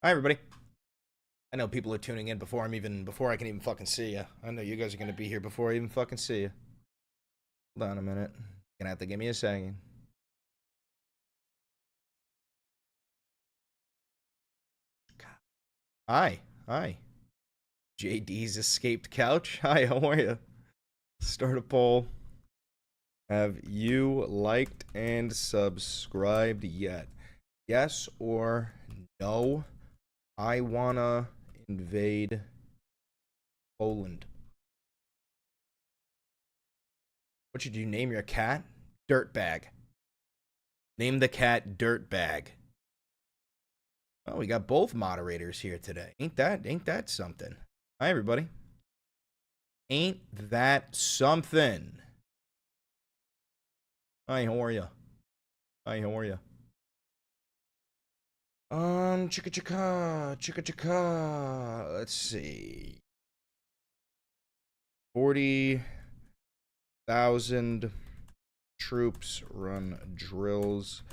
Hi, everybody. I know people are tuning in before I can even fucking see you. I know you guys are gonna be here before I even fucking see you. Hold on a minute. Gonna have to give me a second. Hi. JD's escaped couch. Hi, how are you? Start a poll. Have you liked and subscribed yet? Yes or no? I wanna invade Poland. What should you name your cat? Dirtbag. Name the cat Dirtbag. Oh, we got both moderators here today. Ain't that something? Hi, everybody. Ain't that something? Hi, how are you? Hi, how are you? Chicka. Let's see. 40,000 troops run drills.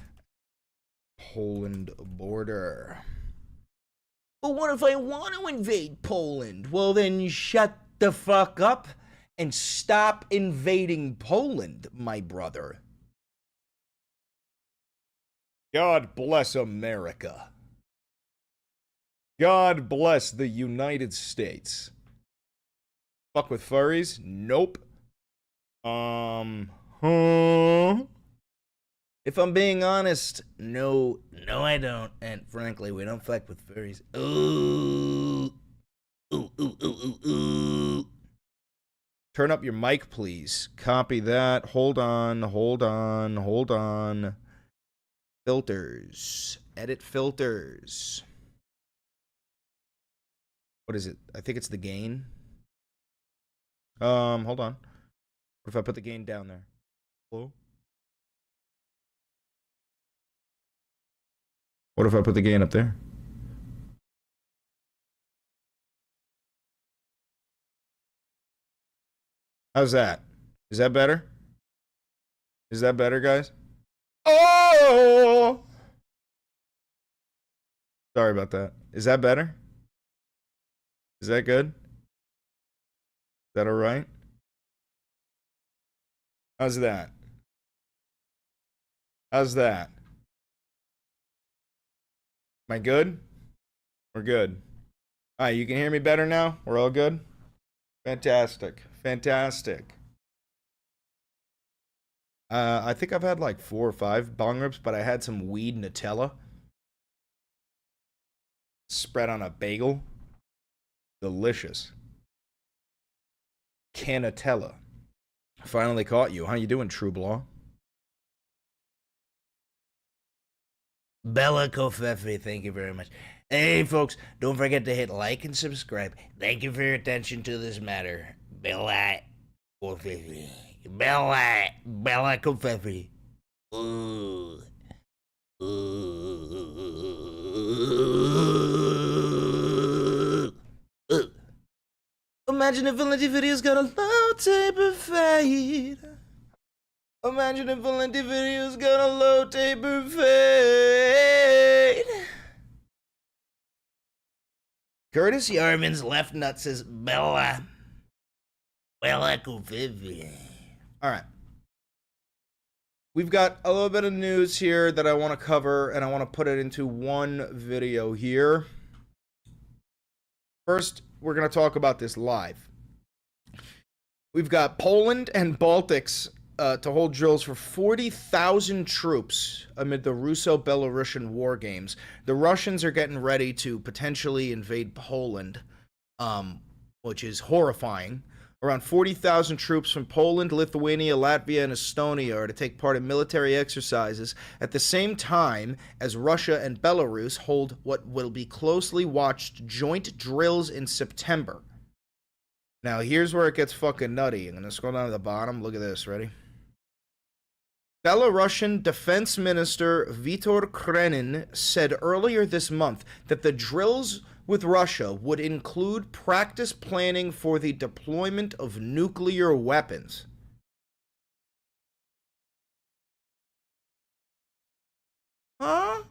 Poland border. But what if I want to invade Poland? Well, then shut the fuck up and stop invading Poland, my brother. God bless America. God bless the United States. Fuck with furries? Nope. Huh? If I'm being honest, no, I don't. And frankly, we don't fuck with furries. Ooh. Turn up your mic, please. Copy that. Hold on. Filters. Edit filters. What is it? I think it's the gain. Hold on. What if I put the gain down there? Hello? What if I put the gain up there? How's that? Is that better? Is that better, guys? Oh! Sorry about that. Is that better? Is that good? Is that all right? How's that? How's that? Am I good? We're good. All right, you can hear me better now? We're all good? Fantastic. I think I've had like 4 or 5 bong rips, but I had some weed Nutella spread on a bagel. Delicious. Canatella. Finally caught you. How you doing, True Blanc? Bella Kofefe, thank you very much. Hey, folks, don't forget to hit like and subscribe. Thank you for your attention to this matter. Bella Kofefe. Bella Kofefe. Ooh. Imagine if Valenti videos got a low taper fade. Imagine if Valenti videos got a low taper fade. Curtis Yarman's left nut says Bella. Bella Kofefe. All right. We've got a little bit of news here that I want to cover, and I want to put it into one video here. First, we're going to talk about this live. We've got Poland and Baltics to hold drills for 40,000 troops amid the Russo-Belarusian war games. The Russians are getting ready to potentially invade Poland, which is horrifying. Around 40,000 troops from Poland, Lithuania, Latvia, and Estonia are to take part in military exercises at the same time as Russia and Belarus hold what will be closely watched joint drills in September. Now, here's where it gets fucking nutty. I'm going to scroll down to the bottom. Look at this. Ready? Belarusian Defense Minister Vitor Krenin said earlier this month that the drills with Russia would include practice planning for the deployment of nuclear weapons. Huh?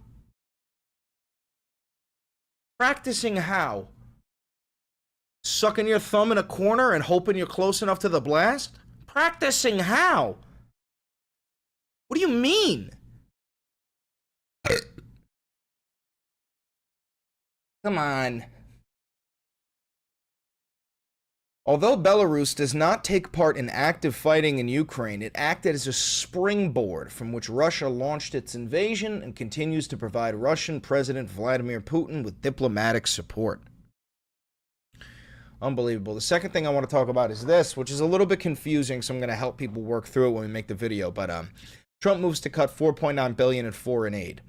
Practicing how? Sucking your thumb in a corner and hoping you're close enough to the blast? Practicing how? What do you mean? Come on. Although Belarus does not take part in active fighting in Ukraine, it acted as a springboard from which Russia launched its invasion and continues to provide Russian President Vladimir Putin with diplomatic support. Unbelievable. The second thing I want to talk about is this, which is a little bit confusing, so I'm going to help people work through it when we make the video. But Trump moves to cut $4.9 billion in foreign aid.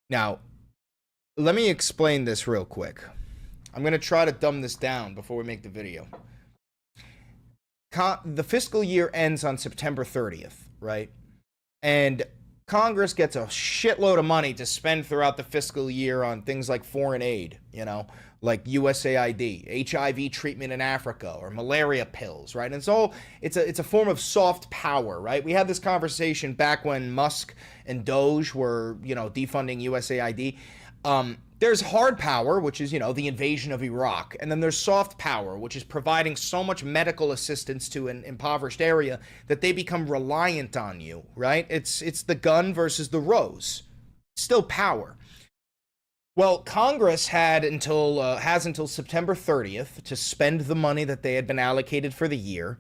Now, let me explain this real quick. I'm going to try to dumb this down before we make the video. The fiscal year ends on September 30th, right? And Congress gets a shitload of money to spend throughout the fiscal year on things like foreign aid, you know, like USAID, HIV treatment in Africa, or malaria pills, right? And it's a form of soft power, right? We had this conversation back when Musk and Doge were, you know, defunding USAID. There's hard power, which is, you know, the invasion of Iraq. And then there's soft power, which is providing so much medical assistance to an impoverished area that they become reliant on you, right? It's the gun versus the rose. Still power. Well, Congress has until September 30th to spend the money that they had been allocated for the year.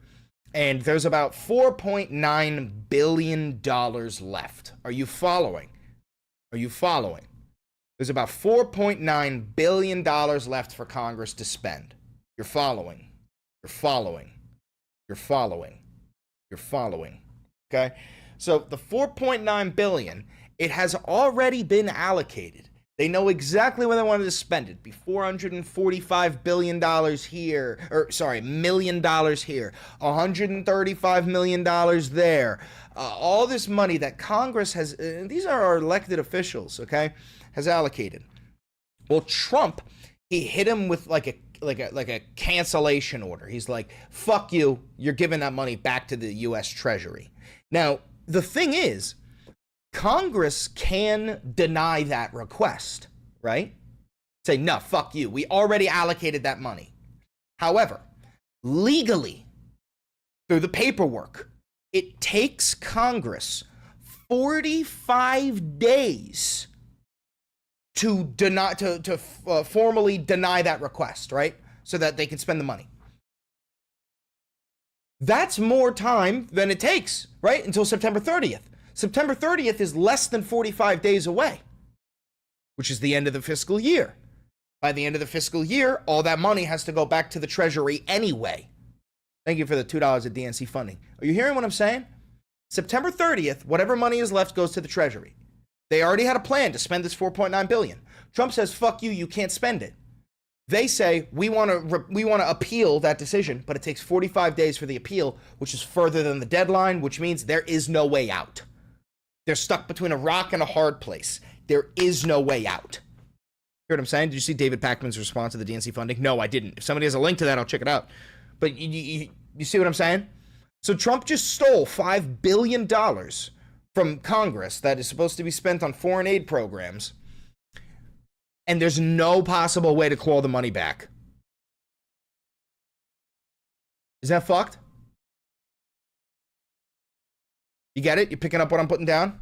And there's about $4.9 billion left. Are you following? Are you following? There's about $4.9 billion left for Congress to spend. You're following. You're following. You're following. You're following. Okay? So the $4.9 billion, it has already been allocated. They know exactly where they wanted to spend it. Be $445 billion here, million dollars here, $135 million there. All this money that Congress has, these are our elected officials, okay, has allocated. Well, Trump, he hit him with like a cancellation order. He's like, fuck you, you're giving that money back to the U.S. Treasury. Now, the thing is, Congress can deny that request, right? Say, no, fuck you. We already allocated that money. However, legally, through the paperwork, it takes Congress 45 days to deny, to formally deny that request, right? So that they can spend the money. That's more time than it takes, right? Until September 30th. September 30th is less than 45 days away, which is the end of the fiscal year. By the end of the fiscal year, all that money has to go back to the Treasury anyway. Thank you for the $2 of DNC funding. Are you hearing what I'm saying? September 30th, whatever money is left goes to the Treasury. They already had a plan to spend this $4.9 billion. Trump says, fuck you, you can't spend it. They say, we want to appeal that decision, but it takes 45 days for the appeal, which is further than the deadline, which means there is no way out. They're stuck between a rock and a hard place. There is no way out. Hear what I'm saying? Did you see David Pakman's response to the DNC funding? No, I didn't. If somebody has a link to that, I'll check it out. But you see what I'm saying? So Trump just stole $5 billion from Congress that is supposed to be spent on foreign aid programs, and there's no possible way to claw the money back. Is that fucked? You get it? You picking up what I'm putting down?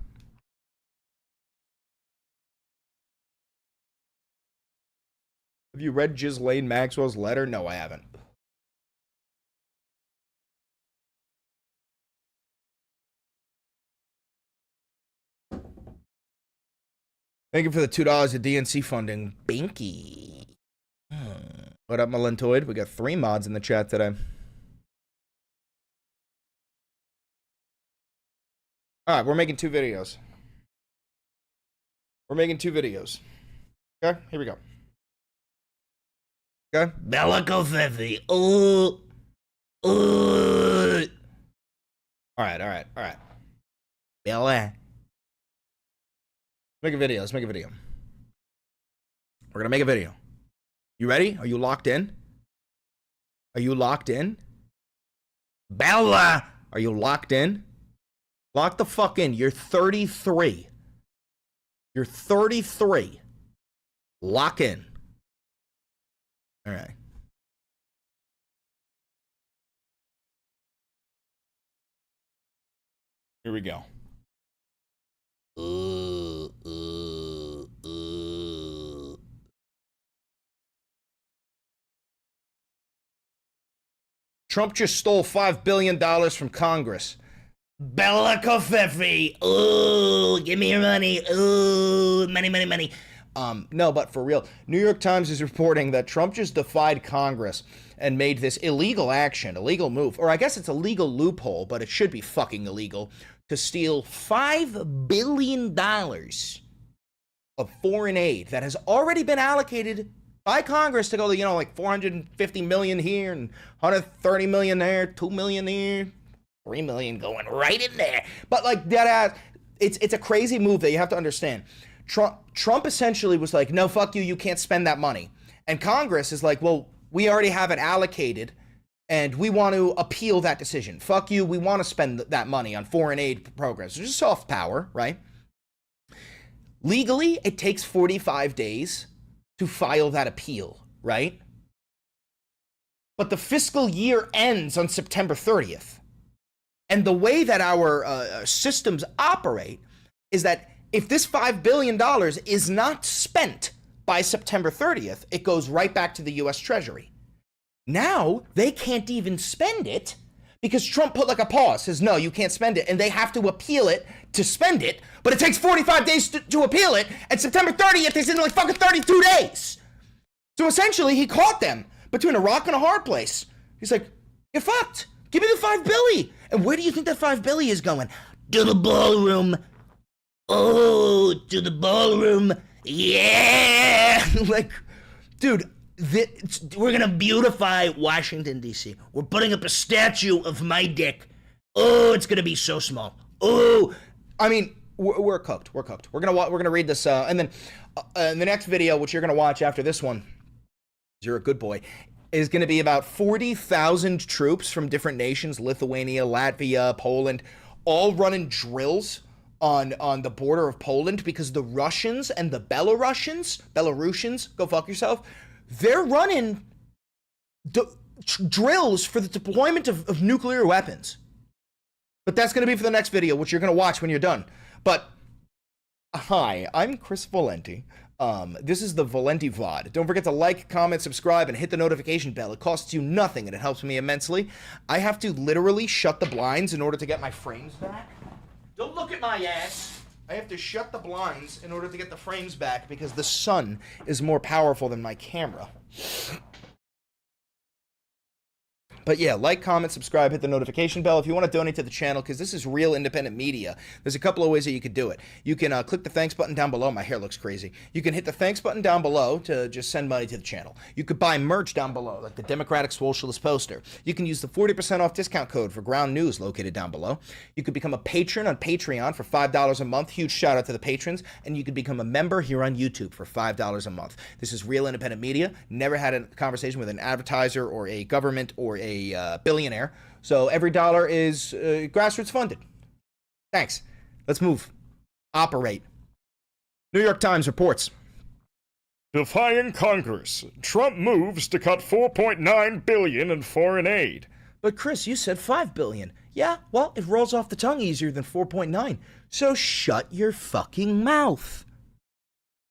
Have you read Ghislaine Maxwell's letter? No, I haven't. Thank you for the $2 of DNC funding. Binky. What up, Malentoid? We got 3 mods in the chat today. All right, we're making 2 videos. We're making 2 videos. Okay, here we go. Okay. Bellico 50. All right. Bella. Make a video. Let's make a video. We're gonna make a video. You ready? Are you locked in? Are you locked in? Bella! Are you locked in? Lock the fuck in. You're 33. You're 33. Lock in. All right. Here we go. Trump just stole $5 billion from Congress. Bella Covfefe. Ooh, give me your money. Ooh, money, money, money. No, but for real, New York Times is reporting that Trump just defied Congress and made this illegal action, illegal move, or I guess it's a legal loophole, but it should be fucking illegal, to steal $5 billion of foreign aid that has already been allocated by Congress to go to, like 450 million here and 130 million there, 2 million here, 3 million going right in there. But like that, it's a crazy move that you have to understand. Trump essentially was like, no, fuck you, you can't spend that money. And Congress is like, well, we already have it allocated and we want to appeal that decision. Fuck you, we want to spend that money on foreign aid programs. There's a soft power, right? Legally, it takes 45 days to file that appeal, right? But the fiscal year ends on September 30th. And the way that our systems operate is that if this $5 billion is not spent by September 30th, it goes right back to the U.S. Treasury. Now, they can't even spend it because Trump put like a pause, says, no, you can't spend it, and they have to appeal it to spend it, but it takes 45 days to appeal it, and September 30th is in like fucking 32 days. So essentially, he caught them between a rock and a hard place. He's like, you're fucked. Give me the $5 billion. And where do you think that $5 billion is going? To the ballroom. Oh, to the ballroom. Yeah. Like, dude, we're going to beautify Washington, D.C. We're putting up a statue of my dick. Oh, it's going to be so small. Oh, I mean, we're cooked. We're cooked. We're gonna read this, and then in the next video, which you're gonna watch after this one, you're a good boy, is gonna be about 40,000 troops from different nations, Lithuania, Latvia, Poland, all running drills on the border of Poland because the Russians and the Belarusians, go fuck yourself, they're running drills for the deployment of nuclear weapons. But that's going to be for the next video, which you're going to watch when you're done. But, hi, I'm Chris Valenti. This is the Valenti VOD. Don't forget to like, comment, subscribe, and hit the notification bell. It costs you nothing, and it helps me immensely. I have to literally shut the blinds in order to get my frames back. Don't look at my ass. I have to shut the blinds in order to get the frames back because the sun is more powerful than my camera. But yeah, like, comment, subscribe, hit the notification bell if you want to donate to the channel, because this is real independent media. There's a couple of ways that you could do it. You can click the thanks button down below. My hair looks crazy. You can hit the thanks button down below to just send money to the channel. You could buy merch down below, like the Democratic Socialist poster. You can use the 40% off discount code for Ground News located down below. You could become a patron on Patreon for $5 a month. Huge shout out to the patrons. And you could become a member here on YouTube for $5 a month. This is real independent media. Never had a conversation with an advertiser or a government or a billionaire. So every dollar is grassroots funded. Thanks. Let's move. Operate. New York Times reports. Defying Congress, Trump moves to cut $4.9 billion in foreign aid. But Chris, you said $5 billion. Yeah, well, it rolls off the tongue easier than 4.9. So shut your fucking mouth.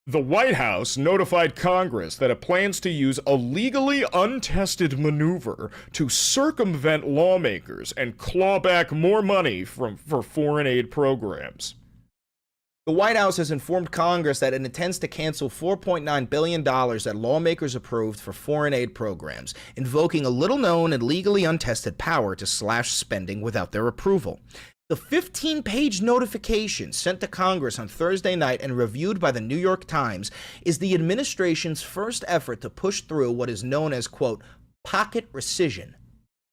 The White House notified Congress that it plans to use a legally untested maneuver to circumvent lawmakers and claw back more money for foreign aid programs. The White House has informed Congress that it intends to cancel $4.9 billion that lawmakers approved for foreign aid programs, invoking a little-known and legally untested power to slash spending without their approval. The 15-page notification sent to Congress on Thursday night and reviewed by the New York Times is the administration's first effort to push through what is known as, quote, pocket rescission.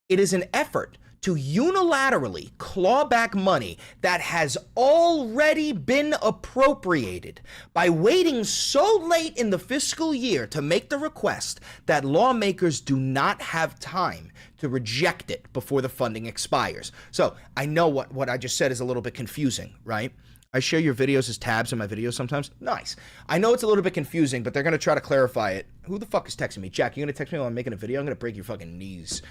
It is an effort to unilaterally claw back money that has already been appropriated by waiting so late in the fiscal year to make the request that lawmakers do not have time to reject it before the funding expires. So I know what I just said is a little bit confusing, right? I share your videos as tabs in my videos sometimes. Nice. I know it's a little bit confusing, but they're going to try to clarify it. Who the fuck is texting me? Jack, you going to text me while I'm making a video? I'm going to break your fucking knees.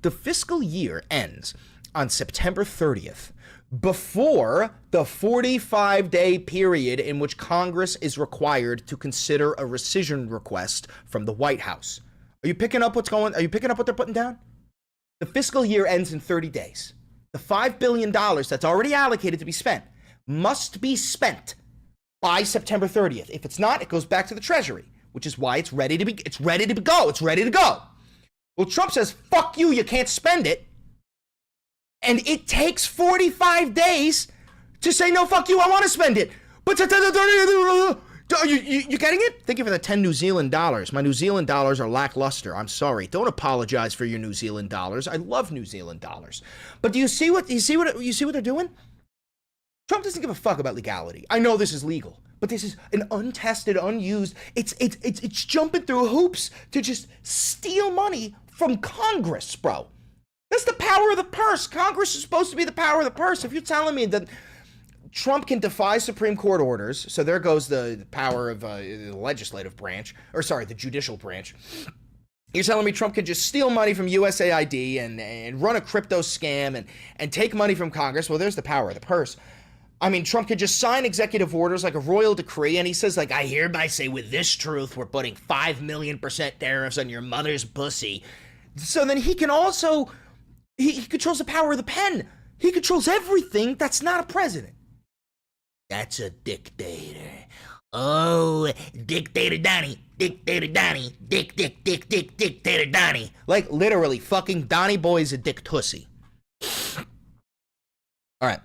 The fiscal year ends on September 30th, before the 45-day period in which Congress is required to consider a rescission request from the White House. Are you picking up Are you picking up what they're putting down? The fiscal year ends in 30 days. The $5 billion that's already allocated to be spent must be spent by September 30th. If it's not, it goes back to the Treasury, which is why it's ready to go. Well, Trump says, fuck you, you can't spend it. And it takes 45 days to say, no, fuck you, I want to spend it. But you getting it? Thank you for the 10 New Zealand dollars. My New Zealand dollars are lackluster. I'm sorry. Don't apologize for your New Zealand dollars. I love New Zealand dollars. But do you see what they're doing? Trump doesn't give a fuck about legality. I know this is legal, but this is an untested, unused. It's jumping through hoops to just steal money from Congress, bro. That's the power of the purse. Congress is supposed to be the power of the purse. If you're telling me that Trump can defy Supreme Court orders, so there goes the power of the legislative branch, the judicial branch. You're telling me Trump can just steal money from USAID and run a crypto scam and take money from Congress? Well, there's the power of the purse. I mean, Trump could just sign executive orders like a royal decree, and he says, like, I hereby say with this truth, we're putting 5 million% tariffs on your mother's pussy. So then he can also, he controls the power of the pen. He controls everything that's not a president. That's a dictator. Oh, Dictator Donnie, Dictator Donnie, Dictator Donnie. Like, literally, fucking Donnie Boy is a dick tussy. All right.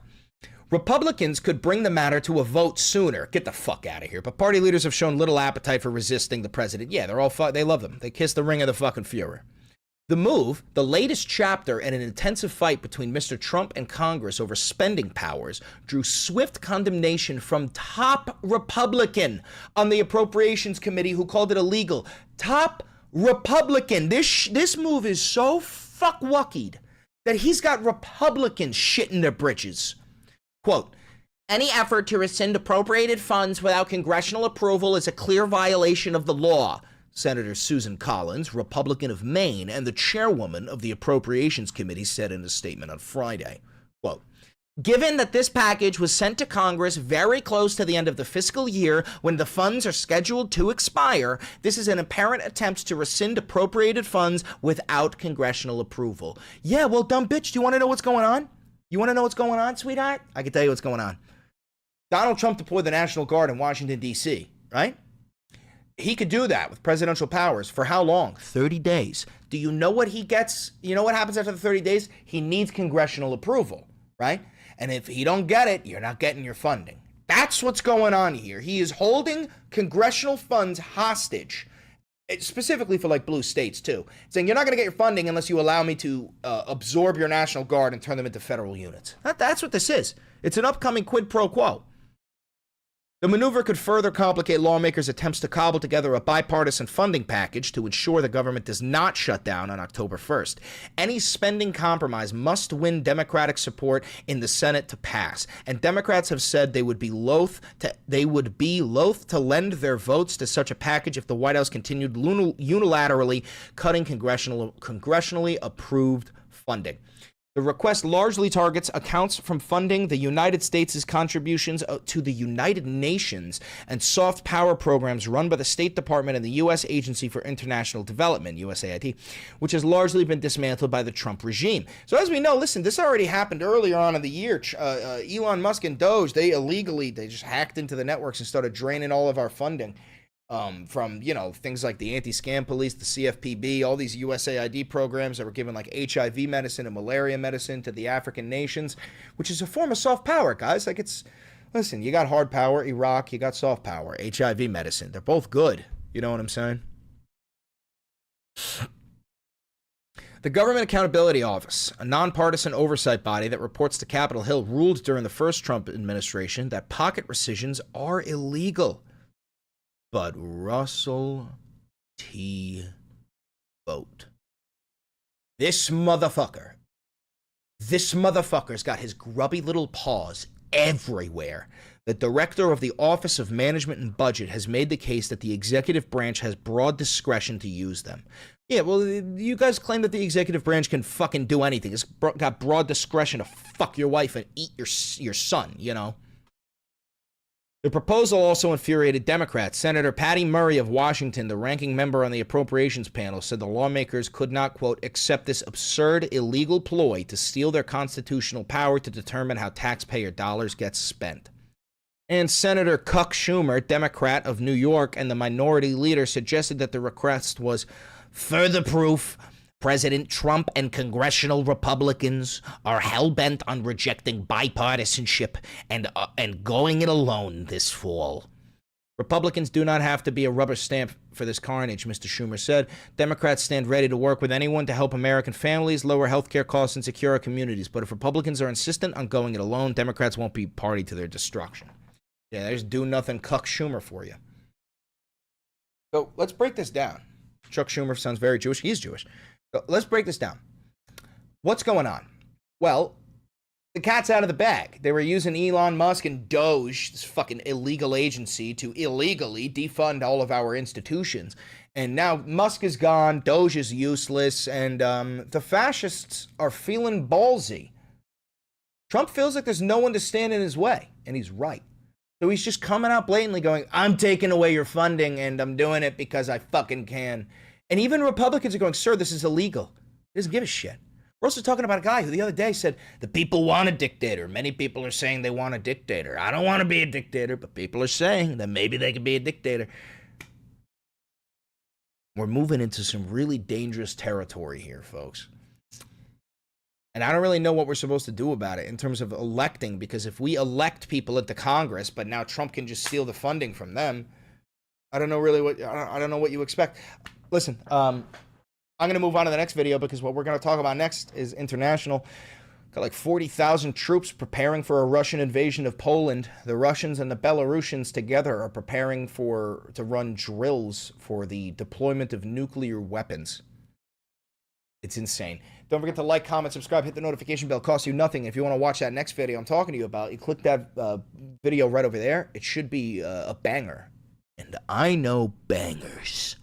Republicans could bring the matter to a vote sooner. Get the fuck out of here. But party leaders have shown little appetite for resisting the president. Yeah, they love them. They kiss the ring of the fucking Fuhrer. The move, the latest chapter in an intensive fight between Mr. Trump and Congress over spending powers, drew swift condemnation from top Republican on the Appropriations Committee who called it illegal. Top Republican. This move is so fuck-wuckied that he's got Republicans shitting their britches. Quote, any effort to rescind appropriated funds without congressional approval is a clear violation of the law, Senator Susan Collins, Republican of Maine and the chairwoman of the Appropriations Committee, said in a statement on Friday. Quote, given that this package was sent to Congress very close to the end of the fiscal year when the funds are scheduled to expire, this is an apparent attempt to rescind appropriated funds without congressional approval. Yeah, well, dumb bitch, do you want to know what's going on? You want to know what's going on, sweetheart? I can tell you what's going on. Donald Trump deployed the National Guard in Washington, D.C., right? He could do that with presidential powers. For how long? 30 days. Do you know what he gets? You know what happens after the 30 days? He needs congressional approval, right? And if he don't get it, you're not getting your funding. That's what's going on here. He is holding congressional funds hostage, specifically for like blue states too, saying you're not going to get your funding unless you allow me to absorb your National Guard and turn them into federal units. That's what this is. It's an upcoming quid pro quo. The maneuver could further complicate lawmakers' attempts to cobble together a bipartisan funding package to ensure the government does not shut down on October 1st. Any spending compromise must win Democratic support in the Senate to pass, and Democrats have said they would be loath to lend their votes to such a package if the White House continued unilaterally cutting congressionally approved funding. The request largely targets accounts from funding the United States' contributions to the United Nations and soft power programs run by the State Department and the U.S. Agency for International Development, USAID, which has largely been dismantled by the Trump regime. So as we know, listen, this already happened earlier on in the year. Elon Musk and Doge, they just hacked into the networks and started draining all of our funding. From, things like the anti-scam police, the CFPB, all these USAID programs that were given like HIV medicine and malaria medicine to the African nations, which is a form of soft power, guys. Like listen, you got hard power, Iraq, you got soft power, HIV medicine. They're both good. You know what I'm saying? The Government Accountability Office, a nonpartisan oversight body that reports to Capitol Hill, ruled during the first Trump administration that pocket rescissions are illegal. But Russell T. Vogt, this motherfucker's got his grubby little paws everywhere. The director of the Office of Management and Budget has made the case that the executive branch has broad discretion to use them. Yeah, well, you guys claim that the executive branch can fucking do anything. It's got broad discretion to fuck your wife and eat your son, you know? The proposal also infuriated Democrats. Senator Patty Murray of Washington, the ranking member on the appropriations panel, said the lawmakers could not, quote, accept this absurd, illegal ploy to steal their constitutional power to determine how taxpayer dollars get spent. And Senator Chuck Schumer, Democrat of New York and the minority leader, suggested that the request was further proof President Trump and congressional Republicans are hell-bent on rejecting bipartisanship and going it alone this fall. Republicans do not have to be a rubber stamp for this carnage, Mr. Schumer said. Democrats stand ready to work with anyone to help American families, lower health care costs, and secure our communities. But if Republicans are insistent on going it alone, Democrats won't be party to their destruction. Yeah, there's do-nothing Chuck Schumer for you. So let's break this down. Chuck Schumer sounds very Jewish. He's Jewish. So let's break this down. What's going on? Well, the cat's out of the bag. They were using Elon Musk and Doge, this fucking illegal agency, to illegally defund all of our institutions. And now Musk is gone, Doge is useless, and the fascists are feeling ballsy. Trump feels like there's no one to stand in his way, and he's right. So he's just coming out blatantly going, I'm taking away your funding, and I'm doing it because I fucking can. And even Republicans are going, sir, this is illegal. He doesn't give a shit. We're also talking about a guy who the other day said, the people want a dictator. Many people are saying they want a dictator. I don't want to be a dictator, but people are saying that maybe they could be a dictator. We're moving into some really dangerous territory here, folks. And I don't really know what we're supposed to do about it in terms of electing, because if we elect people into Congress, but now Trump can just steal the funding from them, I don't know really what, I don't know what you expect. Listen, I'm going to move on to the next video because what we're going to talk about next is international. Got like 40,000 troops preparing for a Russian invasion of Poland. The Russians and the Belarusians together are preparing to run drills for the deployment of nuclear weapons. It's insane. Don't forget to like, comment, subscribe, hit the notification bell. It costs you nothing. If you want to watch that next video I'm talking to you about, you click that video right over there. It should be a banger. And I know bangers.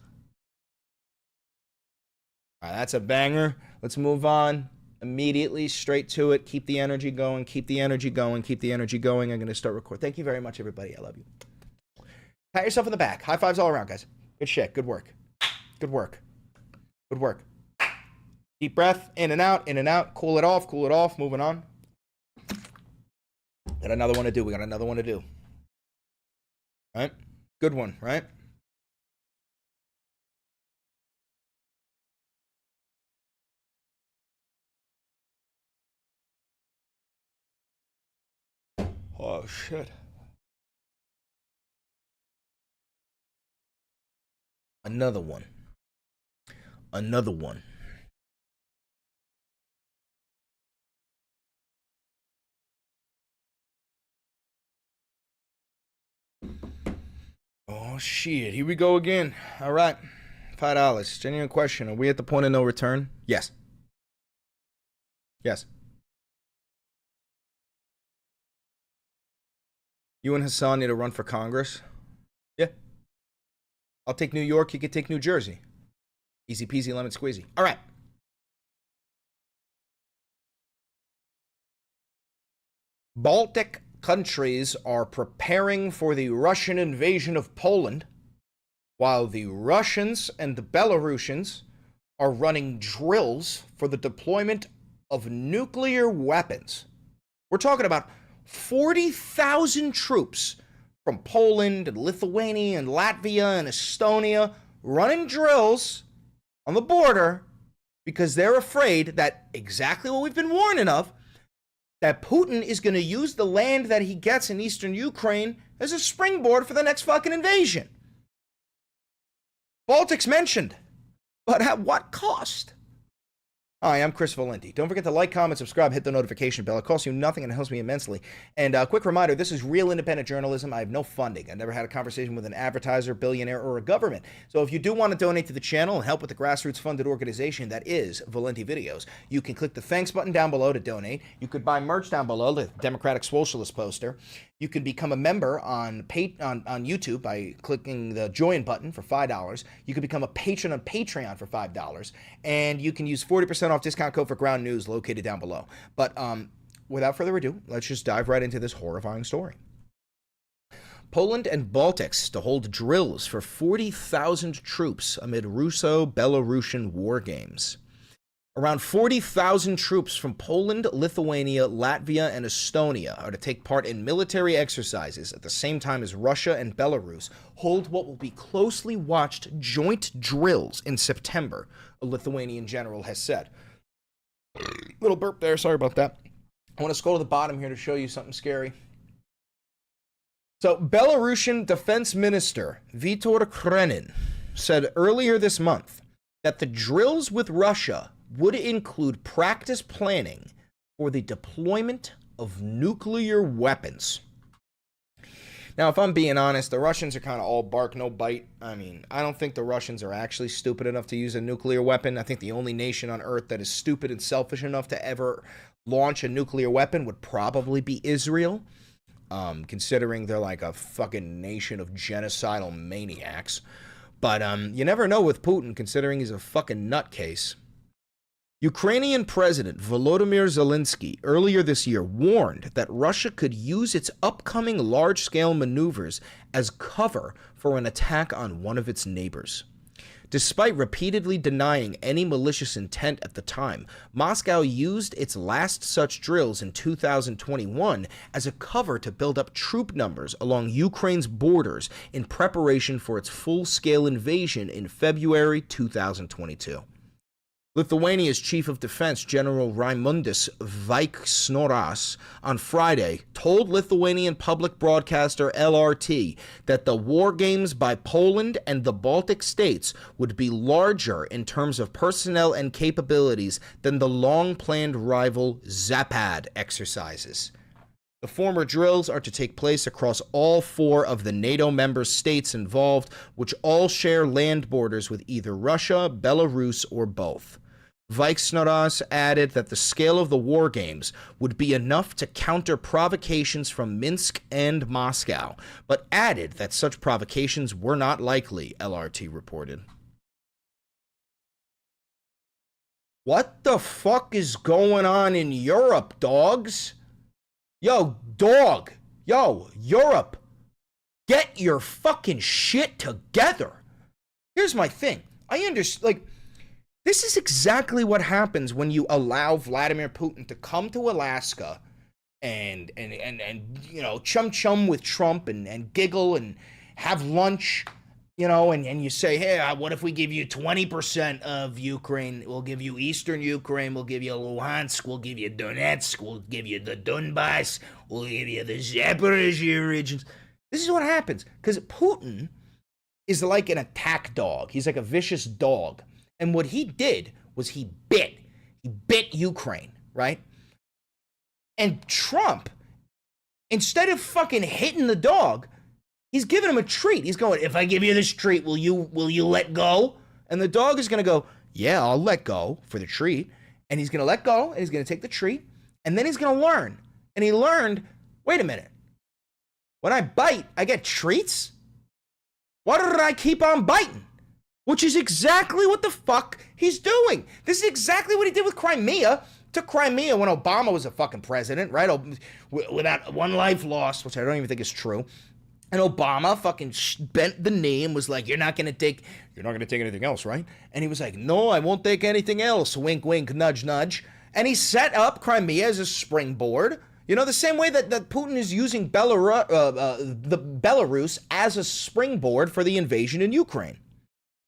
All right, that's a banger. Let's move on immediately, straight to it. Keep the energy going. Keep the energy going. Keep the energy going. I'm going to start recording. Thank you very much, everybody. I love you. Pat yourself on the back. High fives all around, guys. Good shit. Good work. Good work. Good work. Deep breath. In and out. In and out. Cool it off. Cool it off. Moving on. Got another one to do. We got another one to do. All right? Good one, right? Oh, shit. Another one. Another one. Oh, shit. Here we go again. All right. $5. Genuine question. Are we at the point of no return? Yes. Yes. You and Hassan need to run for Congress? Yeah. I'll take New York. You can take New Jersey. Easy peasy, lemon squeezy. All right. Baltic countries are preparing for the Russian invasion of Poland, while the Russians and the Belarusians are running drills for the deployment of nuclear weapons. We're talking about 40,000 troops from Poland and Lithuania and Latvia and Estonia running drills on the border because they're afraid that exactly what we've been warning of, that Putin is going to use the land that he gets in eastern Ukraine as a springboard for the next fucking invasion. Baltics mentioned, but at what cost? Hi, I'm Chris Valenti. Don't forget to like, comment, subscribe, hit the notification bell. It costs you nothing and it helps me immensely. And a quick reminder, this is real independent journalism. I have no funding. I've never had a conversation with an advertiser, billionaire, or a government. So if you do want to donate to the channel and help with the grassroots funded organization that is Valenti Videos, you can click the thanks button down below to donate. You could buy merch down below, the Democratic Socialist poster. You can become a member on YouTube by clicking the join button for $5. You can become a patron on Patreon for $5. And you can use 40% off discount code for Ground News located down below. But without further ado, let's just dive right into this horrifying story. Poland and Baltics to hold drills for 40,000 troops amid Russo-Belarusian war games. Around 40,000 troops from Poland, Lithuania, Latvia, and Estonia are to take part in military exercises at the same time as Russia and Belarus hold what will be closely watched joint drills in September, a Lithuanian general has said. Little burp there, sorry about that. I want to scroll to the bottom here to show you something scary. So, Belarusian Defense Minister Vitor Krenin said earlier this month that the drills with Russia would include practice planning for the deployment of nuclear weapons. Now, if I'm being honest, the Russians are kind of all bark, no bite. I mean, I don't think the Russians are actually stupid enough to use a nuclear weapon. I think the only nation on Earth that is stupid and selfish enough to ever launch a nuclear weapon would probably be Israel, considering they're like a fucking nation of genocidal maniacs. But you never know with Putin, considering he's a fucking nutcase. Ukrainian President Volodymyr Zelensky earlier this year warned that Russia could use its upcoming large-scale maneuvers as cover for an attack on one of its neighbors. Despite repeatedly denying any malicious intent at the time, Moscow used its last such drills in 2021 as a cover to build up troop numbers along Ukraine's borders in preparation for its full-scale invasion in February 2022. Lithuania's Chief of Defense General Raimundis Vaiksnoras on Friday told Lithuanian public broadcaster LRT that the war games by Poland and the Baltic states would be larger in terms of personnel and capabilities than the long-planned rival Zapad exercises. The former drills are to take place across all 4 of the NATO member states involved, which all share land borders with either Russia, Belarus, or both. Vaiksnoras added that the scale of the war games would be enough to counter provocations from Minsk and Moscow, but added that such provocations were not likely, LRT reported. What the fuck is going on in Europe, dogs? Yo, dog. Yo, Europe. Get your fucking shit together. Here's my thing. I understand, like, this is exactly what happens when you allow Vladimir Putin to come to Alaska and you know, chum with Trump and giggle and have lunch, you know, and you say, hey, what if we give you 20% of Ukraine? We'll give you Eastern Ukraine. We'll give you Luhansk. We'll give you Donetsk. We'll give you the Donbass. We'll give you the Zaporizhia regions. This is what happens because Putin is like an attack dog. He's like a vicious dog. And what he did was he bit Ukraine, right? And Trump, instead of fucking hitting the dog, he's giving him a treat. He's going, if I give you this treat, will you let go? And the dog is going to go, yeah, I'll let go for the treat. And he's going to let go, and he's going to take the treat, and then he's going to learn. And he learned, wait a minute. When I bite, I get treats? Why did I keep on biting? Which is exactly what the fuck he's doing. This is exactly what he did with Crimea. Took Crimea when Obama was a fucking president, right? Without one life lost, which I don't even think is true. And Obama fucking bent the knee and was like, you're not going to take anything else, right? And he was like, no, I won't take anything else. Wink, wink, nudge, nudge. And he set up Crimea as a springboard. You know, the same way that Putin is using Belarus as a springboard for the invasion in Ukraine.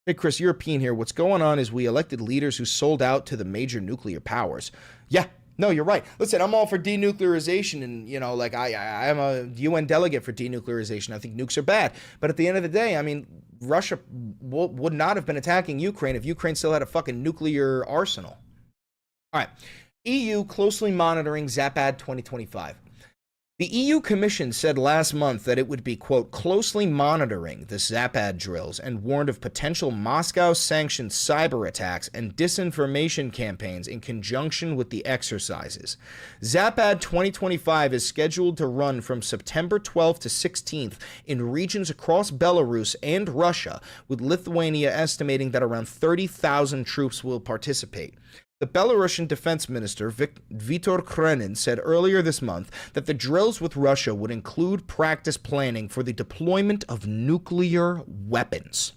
Hey, Chris, European here. What's going on is we elected leaders who sold out to the major nuclear powers. Yeah, no, you're right. Listen, I'm all for denuclearization, and, you know, like, I'm a UN delegate for denuclearization. I think nukes are bad. But at the end of the day, I mean, Russia would not have been attacking Ukraine if Ukraine still had a fucking nuclear arsenal. All right. EU closely monitoring Zapad 2025. The EU Commission said last month that it would be, quote, closely monitoring the Zapad drills and warned of potential Moscow-sanctioned cyber attacks and disinformation campaigns in conjunction with the exercises. Zapad 2025 is scheduled to run from September 12th to 16th in regions across Belarus and Russia, with Lithuania estimating that around 30,000 troops will participate. The Belarusian defense minister, Vitor Krenin, said earlier this month that the drills with Russia would include practice planning for the deployment of nuclear weapons.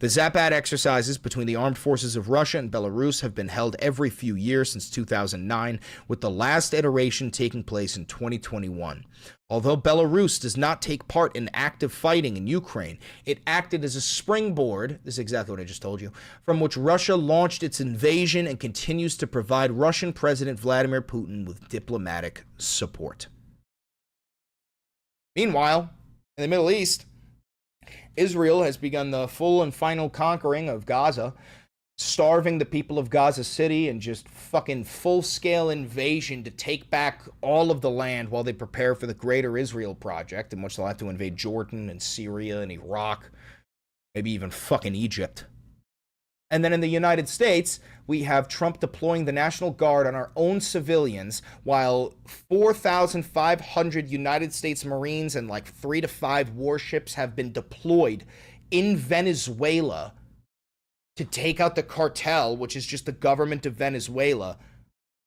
The Zapad exercises between the armed forces of Russia and Belarus have been held every few years since 2009, with the last iteration taking place in 2021. Although Belarus does not take part in active fighting in Ukraine, it acted as a springboard, this is exactly what I just told you, from which Russia launched its invasion and continues to provide Russian President Vladimir Putin with diplomatic support. Meanwhile, in the Middle East, Israel has begun the full and final conquering of Gaza, starving the people of Gaza City and just fucking full-scale invasion to take back all of the land while they prepare for the Greater Israel Project, in which they'll have to invade Jordan and Syria and Iraq, maybe even fucking Egypt. And then in the United States, we have Trump deploying the National Guard on our own civilians, while 4,500 United States Marines and like 3 to 5 warships have been deployed in Venezuela to take out the cartel, which is just the government of Venezuela.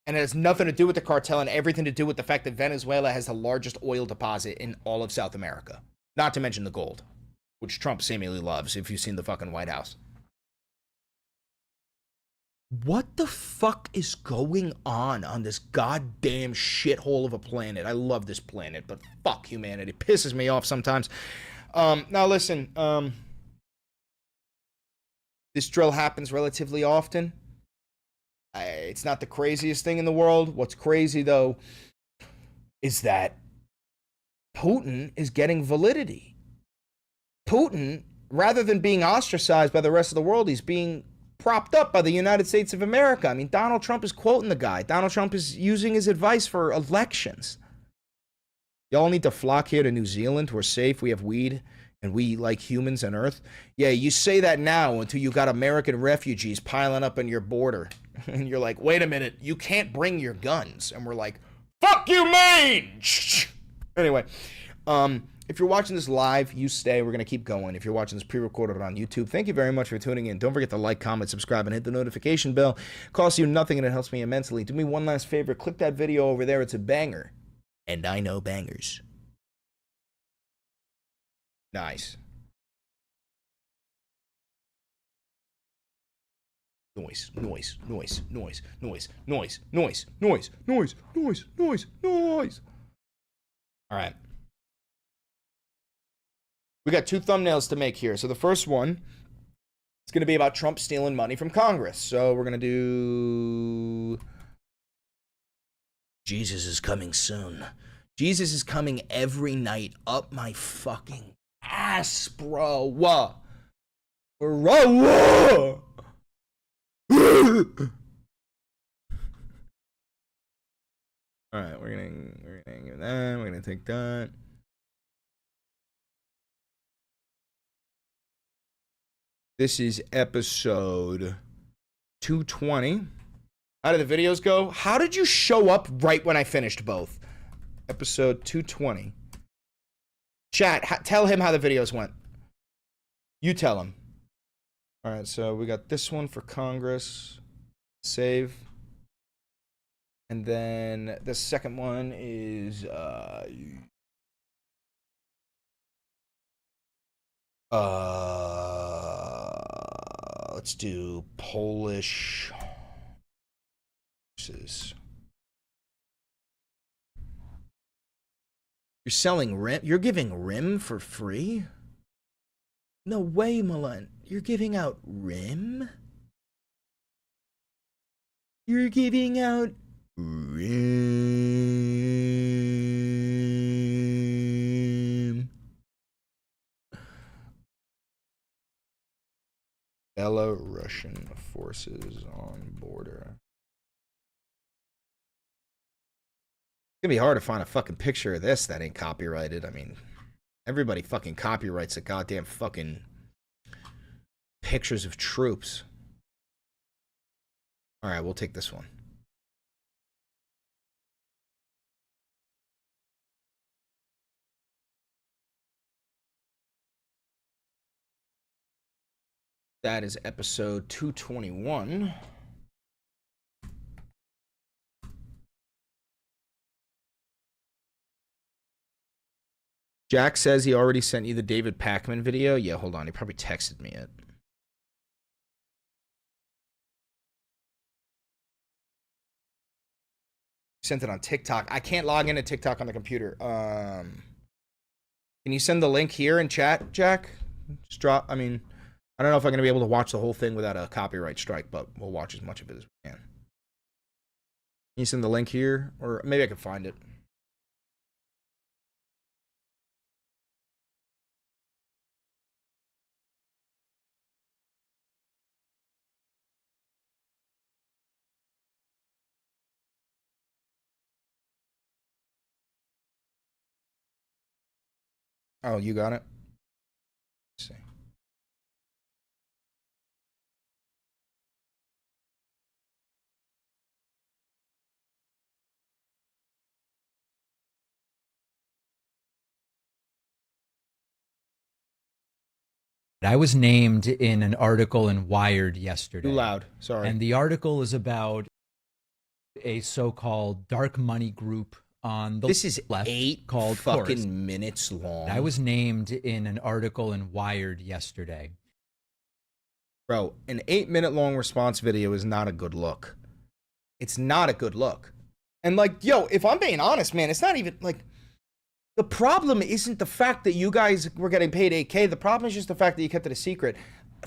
And it has nothing to do with the cartel and everything to do with the fact that Venezuela has the largest oil deposit in all of South America. Not to mention the gold, which Trump seemingly loves, if you've seen the fucking White House. What the fuck is going on this goddamn shithole of a planet? I love this planet, but fuck humanity. It pisses me off sometimes. Now listen, this drill happens relatively often. It's not the craziest thing in the world. What's crazy, though, is that Putin is getting validity. Putin, rather than being ostracized by the rest of the world, he's being propped up by the United States of America. I mean, Donald Trump is quoting the guy. Donald Trump is using his advice for elections. Y'all need to flock here to New Zealand. We're safe. We have weed. And we like humans on Earth. Yeah, you say that now until you got American refugees piling up on your border. And you're like, wait a minute, you can't bring your guns. And we're like, fuck you, Maine! Anyway, if you're watching this live, you stay. We're going to keep going. If you're watching this pre-recorded on YouTube, thank you very much for tuning in. Don't forget to like, comment, subscribe, and hit the notification bell. It costs you nothing, and it helps me immensely. Do me one last favor. Click that video over there. It's a banger. And I know bangers. Nice. Noise, noise, noise, noise, noise, noise, noise, noise, noise, noise, noise, noise. All right. We got 2 thumbnails to make here. So the first one is going to be about Trump stealing money from Congress. So we're going to do Jesus is coming soon. Jesus is coming every night up my fucking ass, bro. Whoa. Bro. All right, we're gonna give that. We're gonna take that. This is episode 220. How did the videos go? How did you show up right when I finished both? Episode 220. Chat, tell him how the videos went. You tell him. All right, so we got this one for Congress. Save. And then the second one is let's do Polish versus. You're selling Rim? You're giving Rim for free? No way, Milan. You're giving out Rim? You're giving out Rim. Belarusian forces on border. gonna be hard to find a fucking picture of this that ain't copyrighted. I mean, everybody fucking copyrights the goddamn fucking pictures of troops. All right, we'll take this one. That is episode 221. Jack says he already sent you the David Pakman video. Yeah, hold on. He probably texted me it. Sent it on TikTok. I can't log into TikTok on the computer. Can you send the link here in chat, Jack? Just drop. I mean, I don't know if I'm going to be able to watch the whole thing without a copyright strike, but we'll watch as much of it as we can. Can you send the link here? Or maybe I can find it. Oh, you got it? Let's see. I was named in an article in Wired yesterday. Too loud. Sorry. And the article is about a so-called dark money group on the This is left 8 called fucking Chorus. minutes long. I was named in an article in Wired yesterday. Bro, an 8-minute long response video is not a good look. It's not a good look. And like, yo, if I'm being honest, man, it's not even like the problem isn't the fact that you guys were getting paid 8K. The problem is just the fact that you kept it a secret.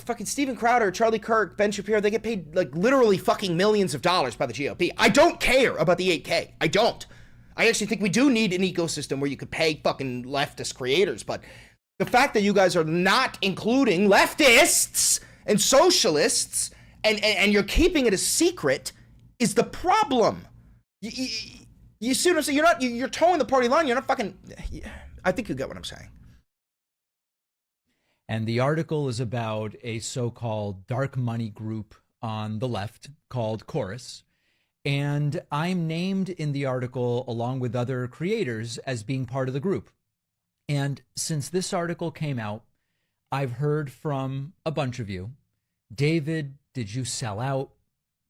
Fucking Steven Crowder, Charlie Kirk, Ben Shapiro, they get paid like literally fucking millions of dollars by the GOP. I don't care about the 8K. I don't. I actually think we do need an ecosystem where you could pay fucking leftist creators. But the fact that you guys are not including leftists and socialists and you're keeping it a secret is the problem. You see what I'm saying? You're towing the party line. You're not fucking. I think you get what I'm saying. And the article is about a so-called dark money group on the left called Chorus. And I'm named in the article along with other creators as being part of the group. And since this article came out, I've heard from a bunch of you. David, did you sell out?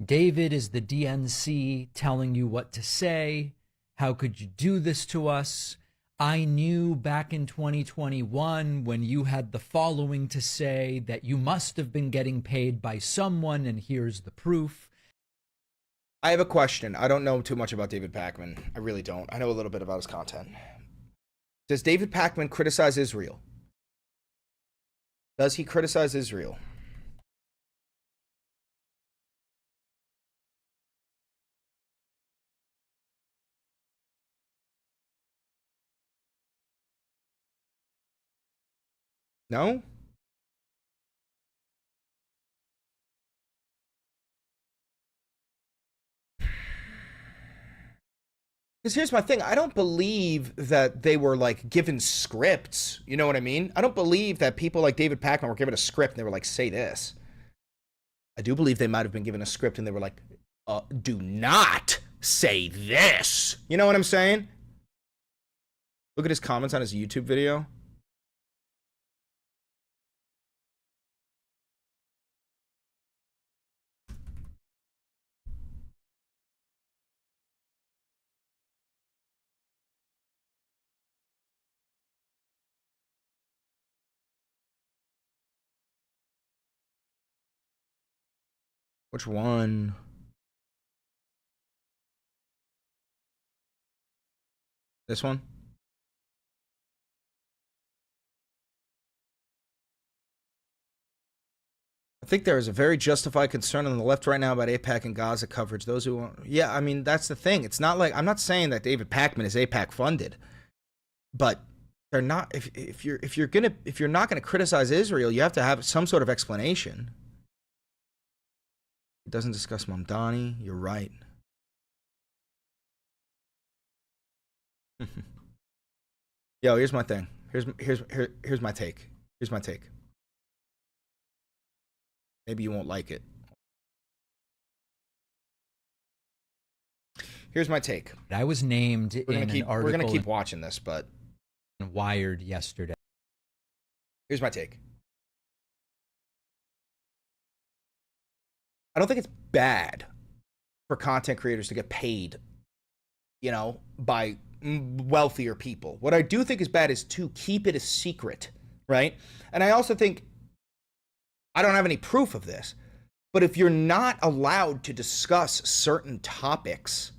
David, is the DNC telling you what to say? How could you do this to us? I knew back in 2021 when you had the following to say that you must have been getting paid by someone, and here's the proof. I have a question. I don't know too much about David Pakman. I really don't. I know a little bit about his content. Does David Pakman criticize Israel? Does he criticize Israel? No? Because here's my thing. I don't believe that they were like given scripts. You know what I mean? I don't believe that people like David Pakman were given a script and they were like, say this. I do believe they might have been given a script and they were like, do not say this. You know what I'm saying? Look at his comments on his YouTube video. Which one? This one? I think there is a very justified concern on the left right now about AIPAC and Gaza coverage. Those who want, yeah, I mean, that's the thing. It's not like, I'm not saying that David Pakman is AIPAC funded, but they're not. If you're not gonna criticize Israel, you have to have some sort of explanation. It doesn't discuss Mamdani. You're right. Yo, here's my thing. Here's my take. Here's my take. Maybe you won't like it. Here's my take. I was named in an article. We're gonna keep watching this, but Wired yesterday. here's my take. I don't think it's bad for content creators to get paid, you know, by wealthier people. What I do think is bad is to keep it a secret, right? And I also think, I don't have any proof of this, but if you're not allowed to discuss certain topics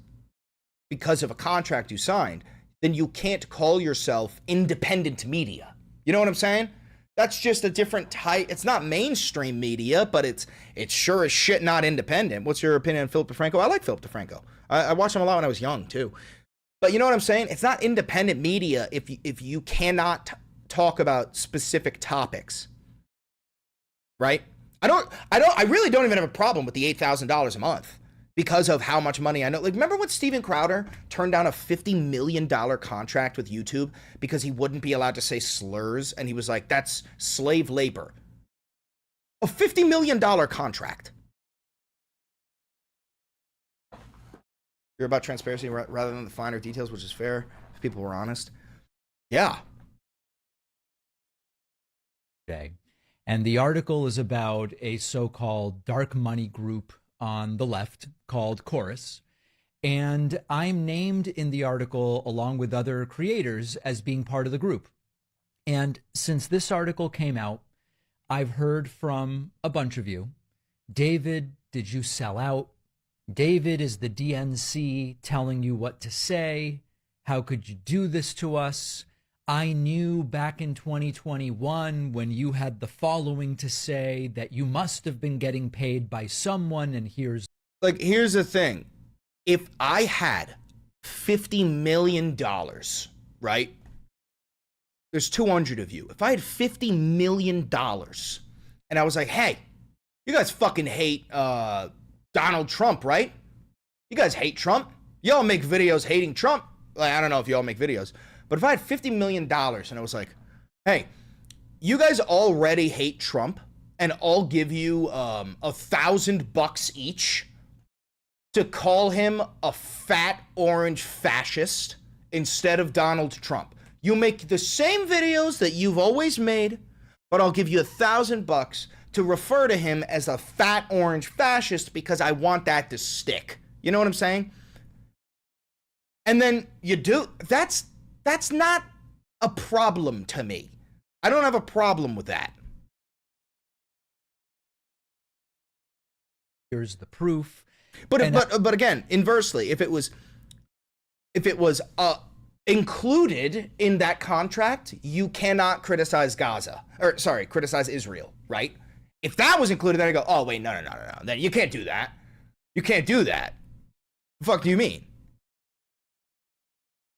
because of a contract you signed, then you can't call yourself independent media. You know what I'm saying? That's just a different type. It's not mainstream media, but it's sure as shit not independent. What's your opinion on Philip DeFranco? I like Philip DeFranco. I watched him a lot when I was young too. But you know what I'm saying? It's not independent media if you cannot talk about specific topics, right? I really don't even have a problem with the $8,000 a month because of how much money I know. Like, remember when Steven Crowder turned down a $50 million contract with YouTube because he wouldn't be allowed to say slurs, and he was like, that's slave labor. A $50 million contract. You're about transparency rather than the finer details, which is fair if people were honest. Yeah. And the article is about a so-called dark money group on the left called Chorus. And I'm named in the article along with other creators as being part of the group. And since this article came out, I've heard from a bunch of you. David, did you sell out? David, is the DNC telling you what to say? How could you do this to us? I knew back in 2021 when you had the following to say that you must have been getting paid by someone, and here's the thing. If I had $50 million, right? There's 200 of you. If I had $50 million and I was like, hey, you guys fucking hate Donald Trump, right? You guys hate Trump. Y'all make videos hating Trump. Like, I don't know if y'all make videos. But if I had $50 million and I was like, hey, you guys already hate Trump and I'll give you $1,000 each to call him a fat orange fascist instead of Donald Trump. You make the same videos that you've always made, but I'll give you $1,000 to refer to him as a fat orange fascist because I want that to stick. You know what I'm saying? And then you do, that's not a problem to me. I don't have a problem with that. here's the proof. But again, inversely, if it was included in that contract, you cannot criticize criticize Israel, right? If that was included, then I go, oh wait, no. Then you can't do that. You can't do that. The fuck do you mean?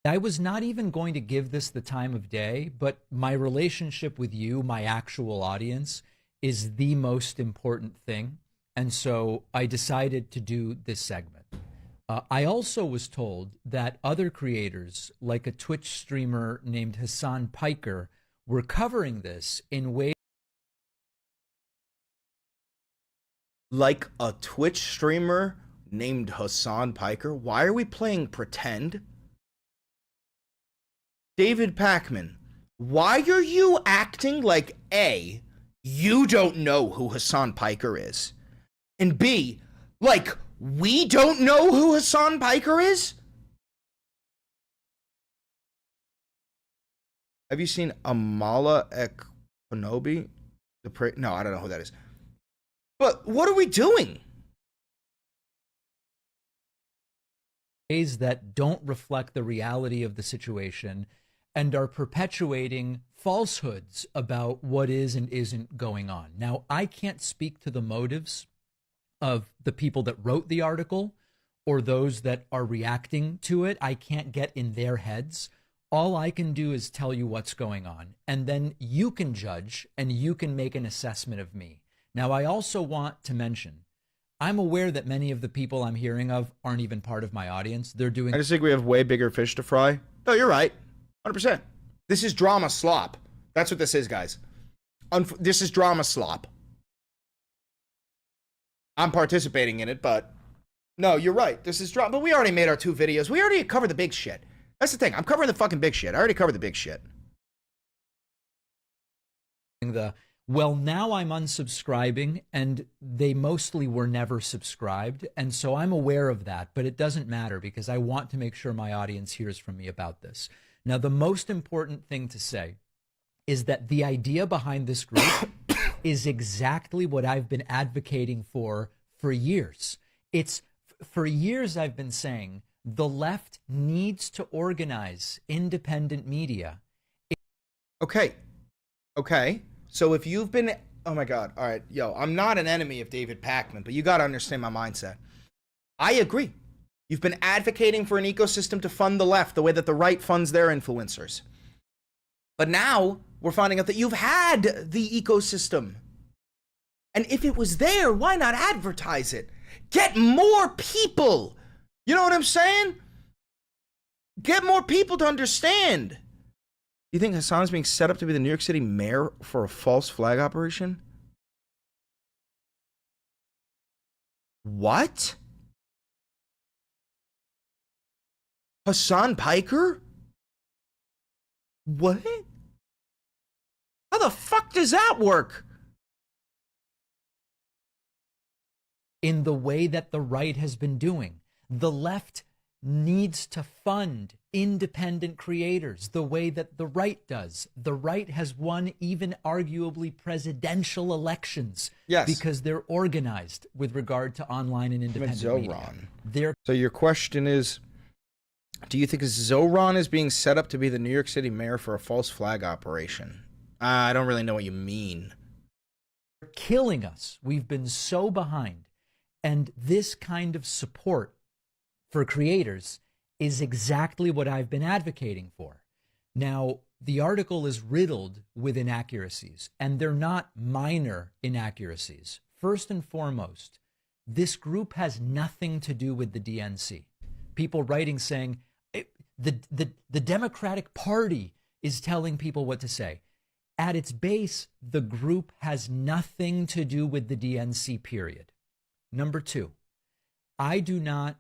I was not even going to give this the time of day, but my relationship with you, my actual audience, is the most important thing. And so I decided to do this segment. I also was told that other creators, like a Twitch streamer named Hassan Piker, were covering this in ways. Like a Twitch streamer named Hassan Piker? Why are we playing pretend? David Pacman, why are you acting like A, you don't know who Hassan Piker is, and B, like we don't know who Hassan Piker is? Have you seen Amala Ekpanobi? No, I don't know who that is. But what are we doing? Ways that don't reflect the reality of the situation and are perpetuating falsehoods about what is and isn't going on. Now, I can't speak to the motives of the people that wrote the article or those that are reacting to it. I can't get in their heads. All I can do is tell you what's going on, and then you can judge and you can make an assessment of me. Now, I also want to mention, I'm aware that many of the people I'm hearing of aren't even part of my audience. They're doing. I just think we have way bigger fish to fry. No, you're right. 100%. This is drama slop. That's what this is, guys. This is drama slop. I'm participating in it, but no, you're right. This is drama. But we already made our 2 videos. We already covered the big shit. That's the thing. I'm covering the fucking big shit. I already covered the big shit. Well, now I'm unsubscribing, and they mostly were never subscribed, and so I'm aware of that, but it doesn't matter because I want to make sure my audience hears from me about this. Now, the most important thing to say is that the idea behind this group is exactly what I've been advocating for years. For years I've been saying the left needs to organize independent media. Okay. So if you've been, oh my God, all right, yo, I'm not an enemy of David Pakman, but you got to understand my mindset. I agree. You've been advocating for an ecosystem to fund the left the way that the right funds their influencers. But now we're finding out that you've had the ecosystem. And if it was there, why not advertise it? Get more people. You know what I'm saying? Get more people to understand. You think Hassan's being set up to be the New York City mayor for a false flag operation? What? Hassan Piker? What? How the fuck does that work? In the way that the right has been doing. The left needs to fund independent creators the way that the right does. The right has won even arguably presidential elections because they're organized with regard to online and independent media. So your question is, do you think Zoran is being set up to be the New York City mayor for a false flag operation? I don't really know what you mean. They're killing us. We've been so behind. And this kind of support for creators is exactly what I've been advocating for. Now, the article is riddled with inaccuracies, and they're not minor inaccuracies. First and foremost, this group has nothing to do with the DNC. People writing saying, the Democratic Party is telling people what to say. At its base, the group has nothing to do with the DNC, period. Number 2, I do not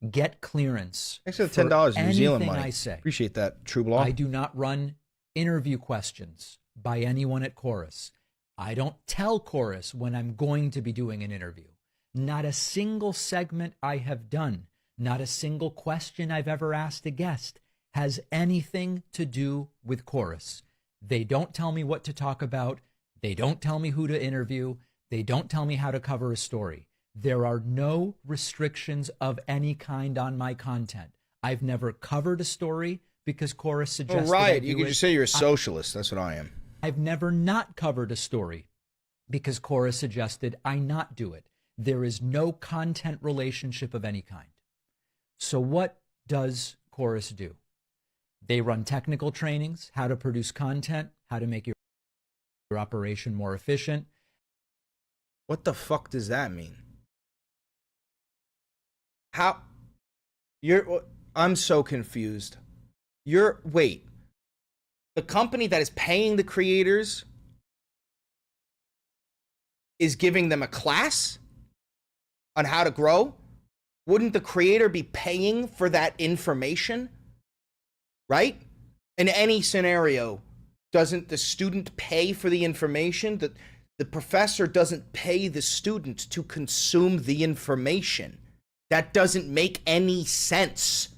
get clearance. Thanks for the $10 New Zealand money. I say. Appreciate that, True Law. I do not run interview questions by anyone at Chorus. I don't tell Chorus when I'm going to be doing an interview. Not a single segment I have done, not a single question I've ever asked a guest has anything to do with Chorus. They don't tell me what to talk about. They don't tell me who to interview. They don't tell me how to cover a story. There are no restrictions of any kind on my content. I've never covered a story because Chorus suggested. Oh, right. You can just say you're a socialist. That's what I am. I've never not covered a story because Chorus suggested I not do it. There is no content relationship of any kind. So what does Chorus do? They run technical trainings, how to produce content, how to make your operation more efficient. What the fuck does that mean? How? I'm so confused. Wait. The company that is paying the creators is giving them a class on how to grow? Wouldn't the creator be paying for that information? Right? In any scenario, doesn't the student pay for the information? The professor doesn't pay the student to consume the information. That doesn't make any sense.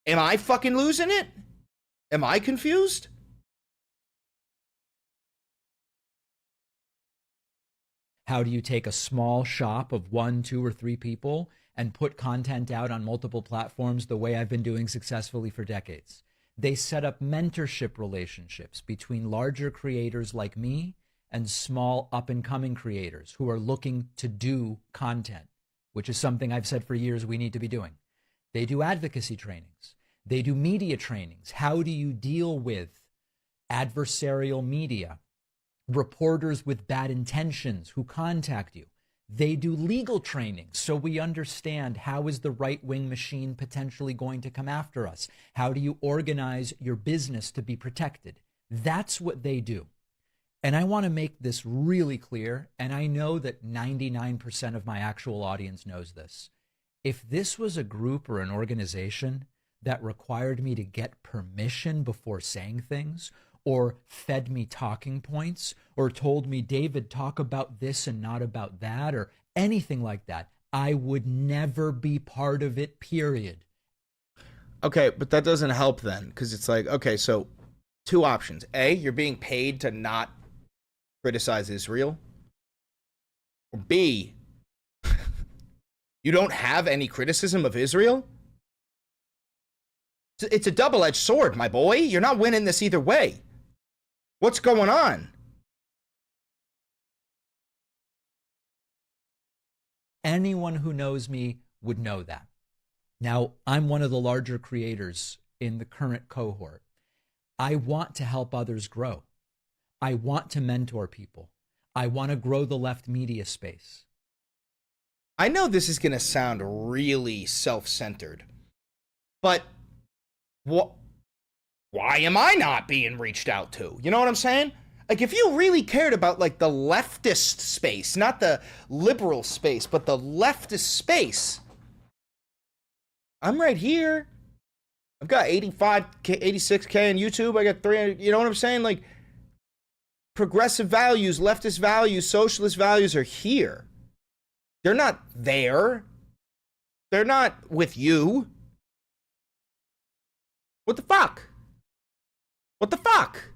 Am I fucking losing it? Am I confused? How do you take a small shop of 1, 2, or 3 people and put content out on multiple platforms the way I've been doing successfully for decades? They set up mentorship relationships between larger creators like me and small up-and-coming creators who are looking to do content, which is something I've said for years we need to be doing. They do advocacy trainings. They do media trainings. How do you deal with adversarial media, reporters with bad intentions who contact you? They do legal training so we understand how is the right-wing machine potentially going to come after us? How do you organize your business to be protected? That's what they do. And I want to make this really clear, and I know that 99% of my actual audience knows this. If this was a group or an organization that required me to get permission before saying things, or fed me talking points, or told me, David, talk about this and not about that, or anything like that, I would never be part of it, period. Okay, but that doesn't help then, because it's like, okay, so two options. A, you're being paid to not criticize Israel. Or B, you don't have any criticism of Israel? It's a double-edged sword, my boy. You're not winning this either way. What's going on? Anyone who knows me would know that. Now, I'm one of the larger creators in the current cohort. I want to help others grow. I want to mentor people. I want to grow the left media space. I know this is going to sound really self-centered, but why am I not being reached out to? You know what I'm saying? Like, if you really cared about, like, the leftist space, not the liberal space, but the leftist space, I'm right here. I've got 85K, 86K on YouTube. I got 300, you know what I'm saying? Like, progressive values, leftist values, socialist values are here. They're not there. They're not with you. What the fuck? What the fuck?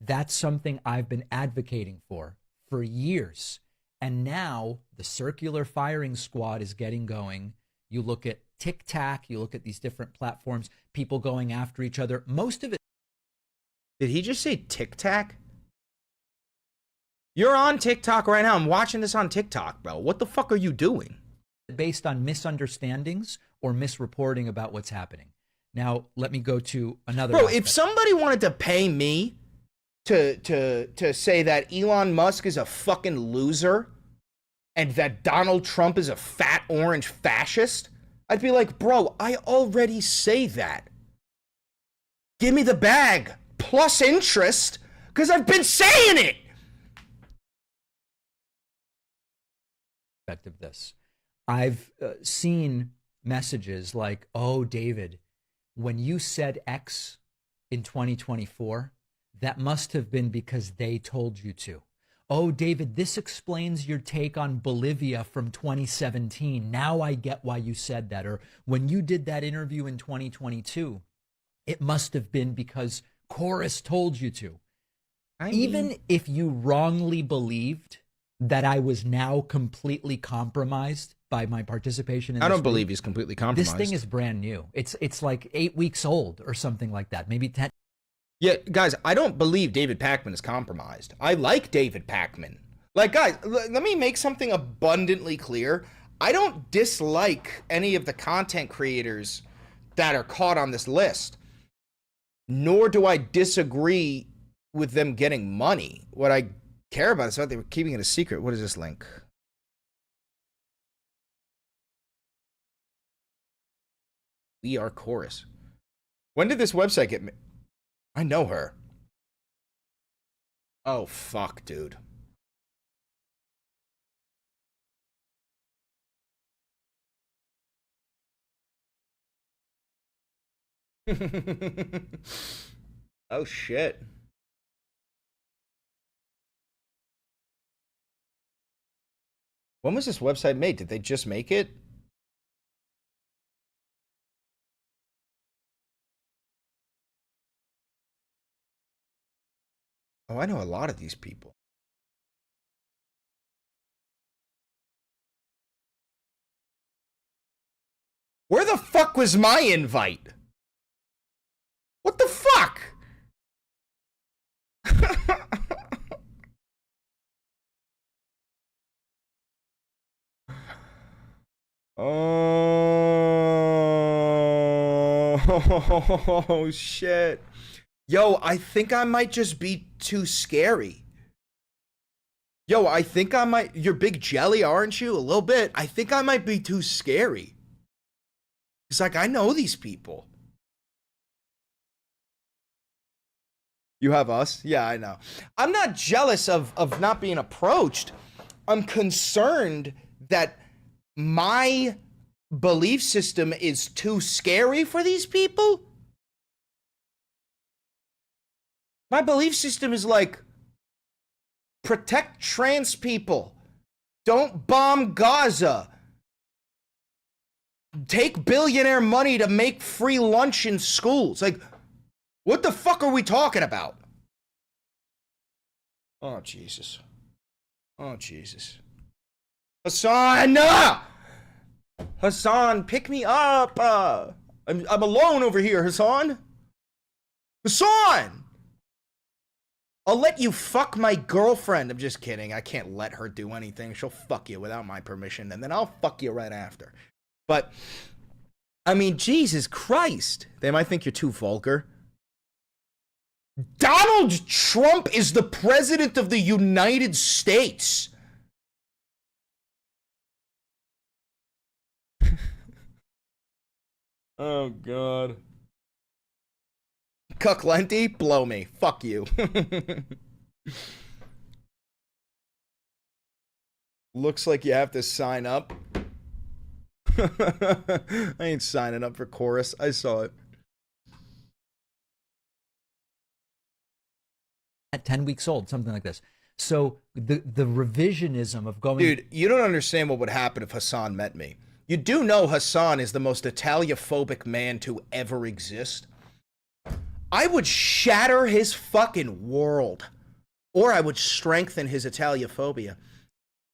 That's something I've been advocating for years. And now the circular firing squad is getting going. You look at TikTok, you look at these different platforms, people going after each other. Most of it. Did he just say TikTok? You're on TikTok right now. I'm watching this on TikTok, bro. What the fuck are you doing? Based on misunderstandings or misreporting about what's happening. Now, let me go to another. Bro, aspect. if somebody wanted to pay me to say that Elon Musk is a fucking loser and that Donald Trump is a fat orange fascist, I'd be like, bro, I already say that. Give me the bag plus interest because I've been saying it. Of this, I've seen messages like, oh, David, when you said X in 2024, that must have been because they told you to. Oh, David, this explains your take on Bolivia from 2017. Now I get why you said that. Or when you did that interview in 2022, it must have been because Chorus told you to. Even if you wrongly believed that I was now completely compromised by my participation in this I don't group, believe he's completely compromised. This thing is brand new. It's like 8 weeks old or something like that. Maybe 10. Yeah, guys, I don't believe David Pakman is compromised. I like David Pakman. Like, guys, let me make something abundantly clear. I don't dislike any of the content creators that are caught on this list. Nor do I disagree with them getting money. What I care about is that they were keeping it a secret. What is this link? We Are Chorus. When did this website get made? I know her. Oh, fuck, dude. Oh, shit. When was this website made? Did they just make it? Oh, I know a lot of these people. Where the fuck was my invite? What the fuck? Oh, shit. Yo, I think I might just be too scary. Yo, I think I might. You're big jelly, aren't you? A little bit. I think I might be too scary. It's like, I know these people. You have us? Yeah, I know. I'm not jealous of not being approached. I'm concerned that my belief system is too scary for these people. My belief system is like, protect trans people. Don't bomb Gaza. Take billionaire money to make free lunch in schools. Like, what the fuck are we talking about? Oh, Jesus. Oh, Jesus. Hassan! Hassan, pick me up. I'm alone over here, Hassan. Hassan! I'll let you fuck my girlfriend. I'm just kidding. I can't let her do anything. She'll fuck you without my permission, and then I'll fuck you right after. But, I mean, Jesus Christ. They might think you're too vulgar. Donald Trump is the president of the United States. Oh, God. Cucklenti, blow me. Fuck you. Looks like you have to sign up. I ain't signing up for chorus. I saw it. At 10 weeks old, something like this. So the revisionism of going... Dude, you don't understand what would happen if Hassan met me. You do know Hassan is the most Italiophobic man to ever exist. I would shatter his fucking world. Or I would strengthen his Italiophobia.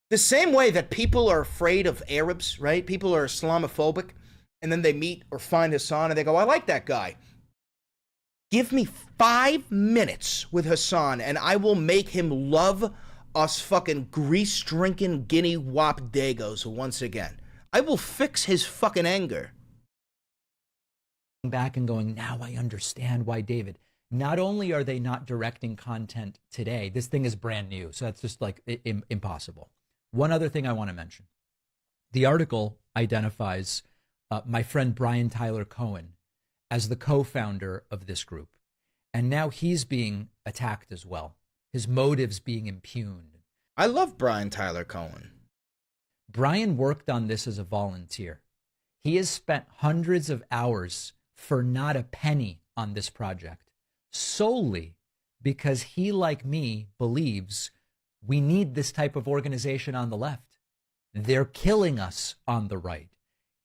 The same way that people are afraid of Arabs, right? People are Islamophobic, and then they meet or find Hassan and they go, I like that guy. Give me 5 minutes with Hassan and I will make him love us fucking grease-drinking guinea wop dagos once again. I will fix his fucking anger. Back and going, now I understand why David. Not only are they not directing content today, this thing is brand new, so that's just like impossible. One other thing I want to mention. The article identifies my friend Brian Tyler Cohen as the co-founder of this group. And now he's being attacked as well. His motives being impugned. I love Brian Tyler Cohen. Brian worked on this as a volunteer. He has spent hundreds of hours for not a penny on this project, solely because he, like me, believes we need this type of organization on the left. They're killing us on the right.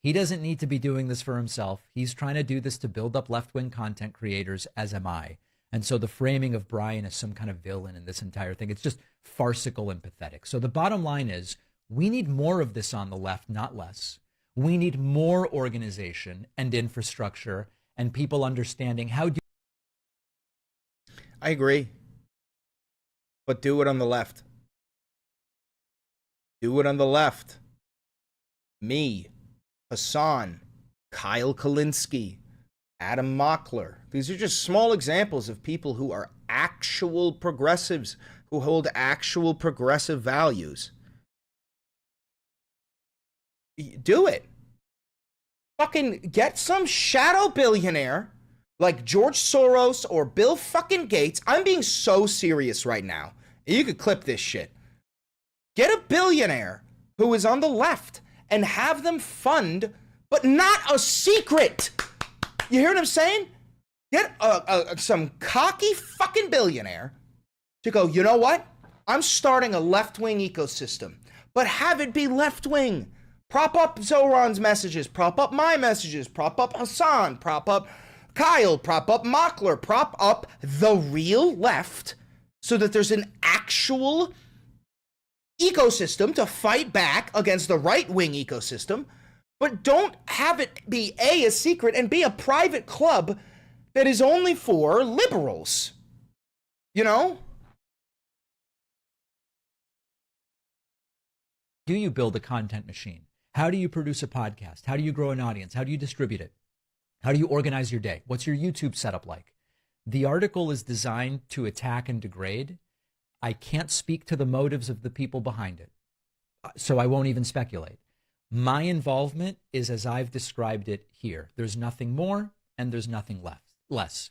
He doesn't need to be doing this for himself. He's trying to do this to build up left-wing content creators, as am I. And so the framing of Brian as some kind of villain in this entire thing, it's just farcical and pathetic. So the bottom line is, we need more of this on the left, not less. We need more organization and infrastructure and people understanding how do... I agree. But do it on the left. Do it on the left. Me, Hassan, Kyle Kalinske, Adam Mockler. These are just small examples of people who are actual progressives, who hold actual progressive values. Do it. Fucking get some shadow billionaire like George Soros or Bill fucking Gates. I'm being so serious right now. You could clip this shit. Get a billionaire who is on the left and have them fund, but not a secret. You hear what I'm saying? Get some cocky fucking billionaire to go, you know what? I'm starting a left-wing ecosystem, but have it be left-wing. Prop up Zoran's messages, prop up my messages, prop up Hassan, prop up Kyle, prop up Mockler, prop up the real left so that there's an actual ecosystem to fight back against the right-wing ecosystem, but don't have it be a secret and be a private club that is only for liberals. You know? Do you build a content machine? How do you produce a podcast? How do you grow an audience? How do you distribute it? How do you organize your day? What's your YouTube setup like? The article is designed to attack and degrade. I can't speak to the motives of the people behind it, so I won't even speculate. My involvement is as I've described it here. There's nothing more and there's nothing less.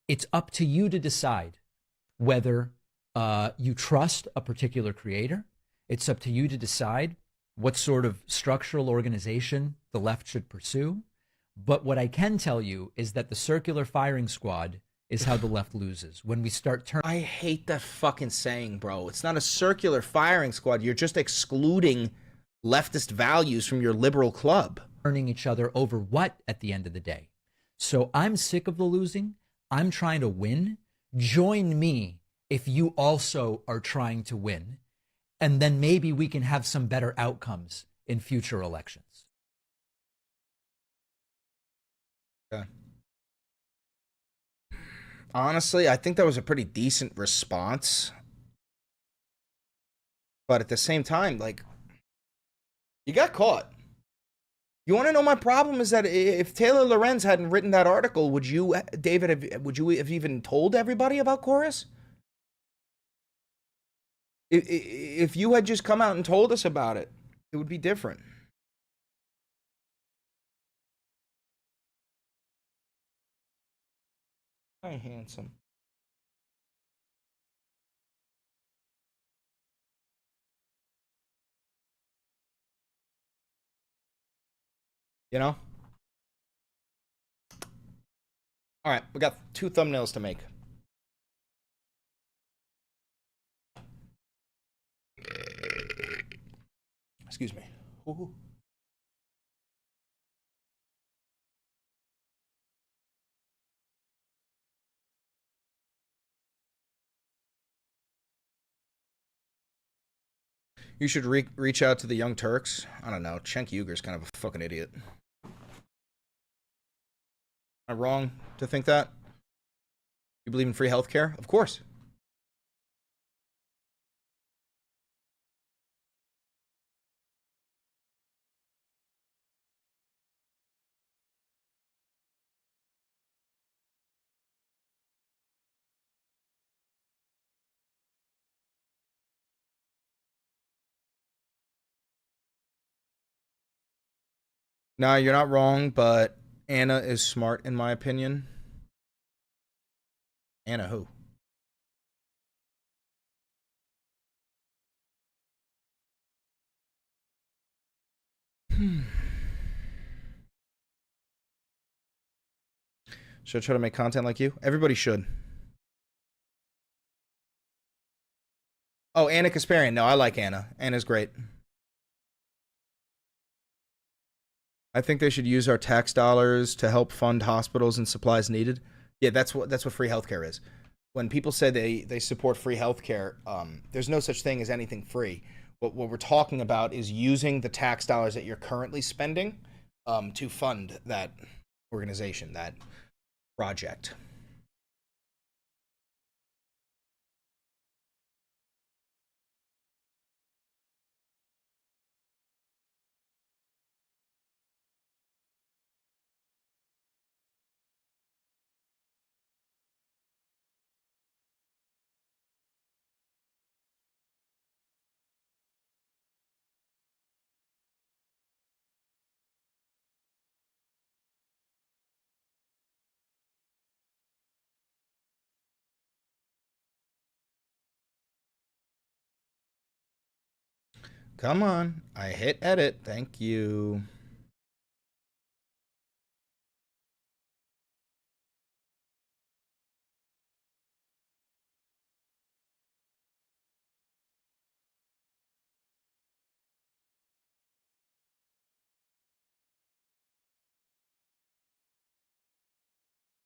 It's up to you to decide whether you trust a particular creator. It's up to you to decide what sort of structural organization the left should pursue. But what I can tell you is that the circular firing squad is how the left loses. When we start turning I hate that fucking saying, bro. It's not a circular firing squad. You're just excluding leftist values from your liberal club. each other over what at the end of the day? So I'm sick of the losing. I'm trying to win. Join me if you also are trying to win. And then maybe we can have some better outcomes in future elections. Okay. Honestly, I think that was a pretty decent response. But at the same time, like, you got caught. You want to know my problem is that if Taylor Lorenz hadn't written that article, would you, David, would you have even told everybody about Chorus? If you had just come out and told us about it, it would be different. Hi, handsome. You know? All right, we got 2 thumbnails to make. Excuse me. Ooh. You should reach out to the Young Turks. I don't know. Cenk Uyghur's kind of a fucking idiot. Am I wrong to think that? You believe in free healthcare? Of course. No, you're not wrong, but Anna is smart in my opinion. Anna who? Should I try to make content like you? Everybody should. Oh, Anna Kasparian. No, I like Anna. Anna's great. I think they should use our tax dollars to help fund hospitals and supplies needed. Yeah, that's what free healthcare is. When people say they support free healthcare, there's no such thing as anything free. What we're talking about is using the tax dollars that you're currently spending to fund that organization, that project. Come on. I hit edit. Thank you.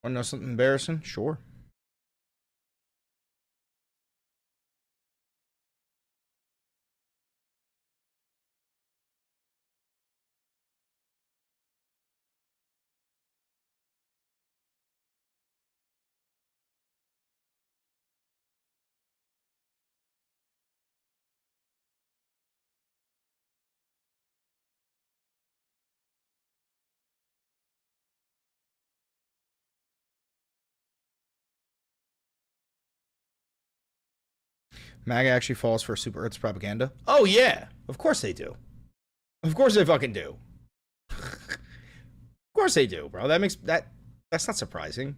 Want to know something embarrassing? Sure. MAGA actually falls for Super Earth's propaganda? Oh, yeah. Of course they do. Of course they fucking do. Of course they do, bro. That's not surprising.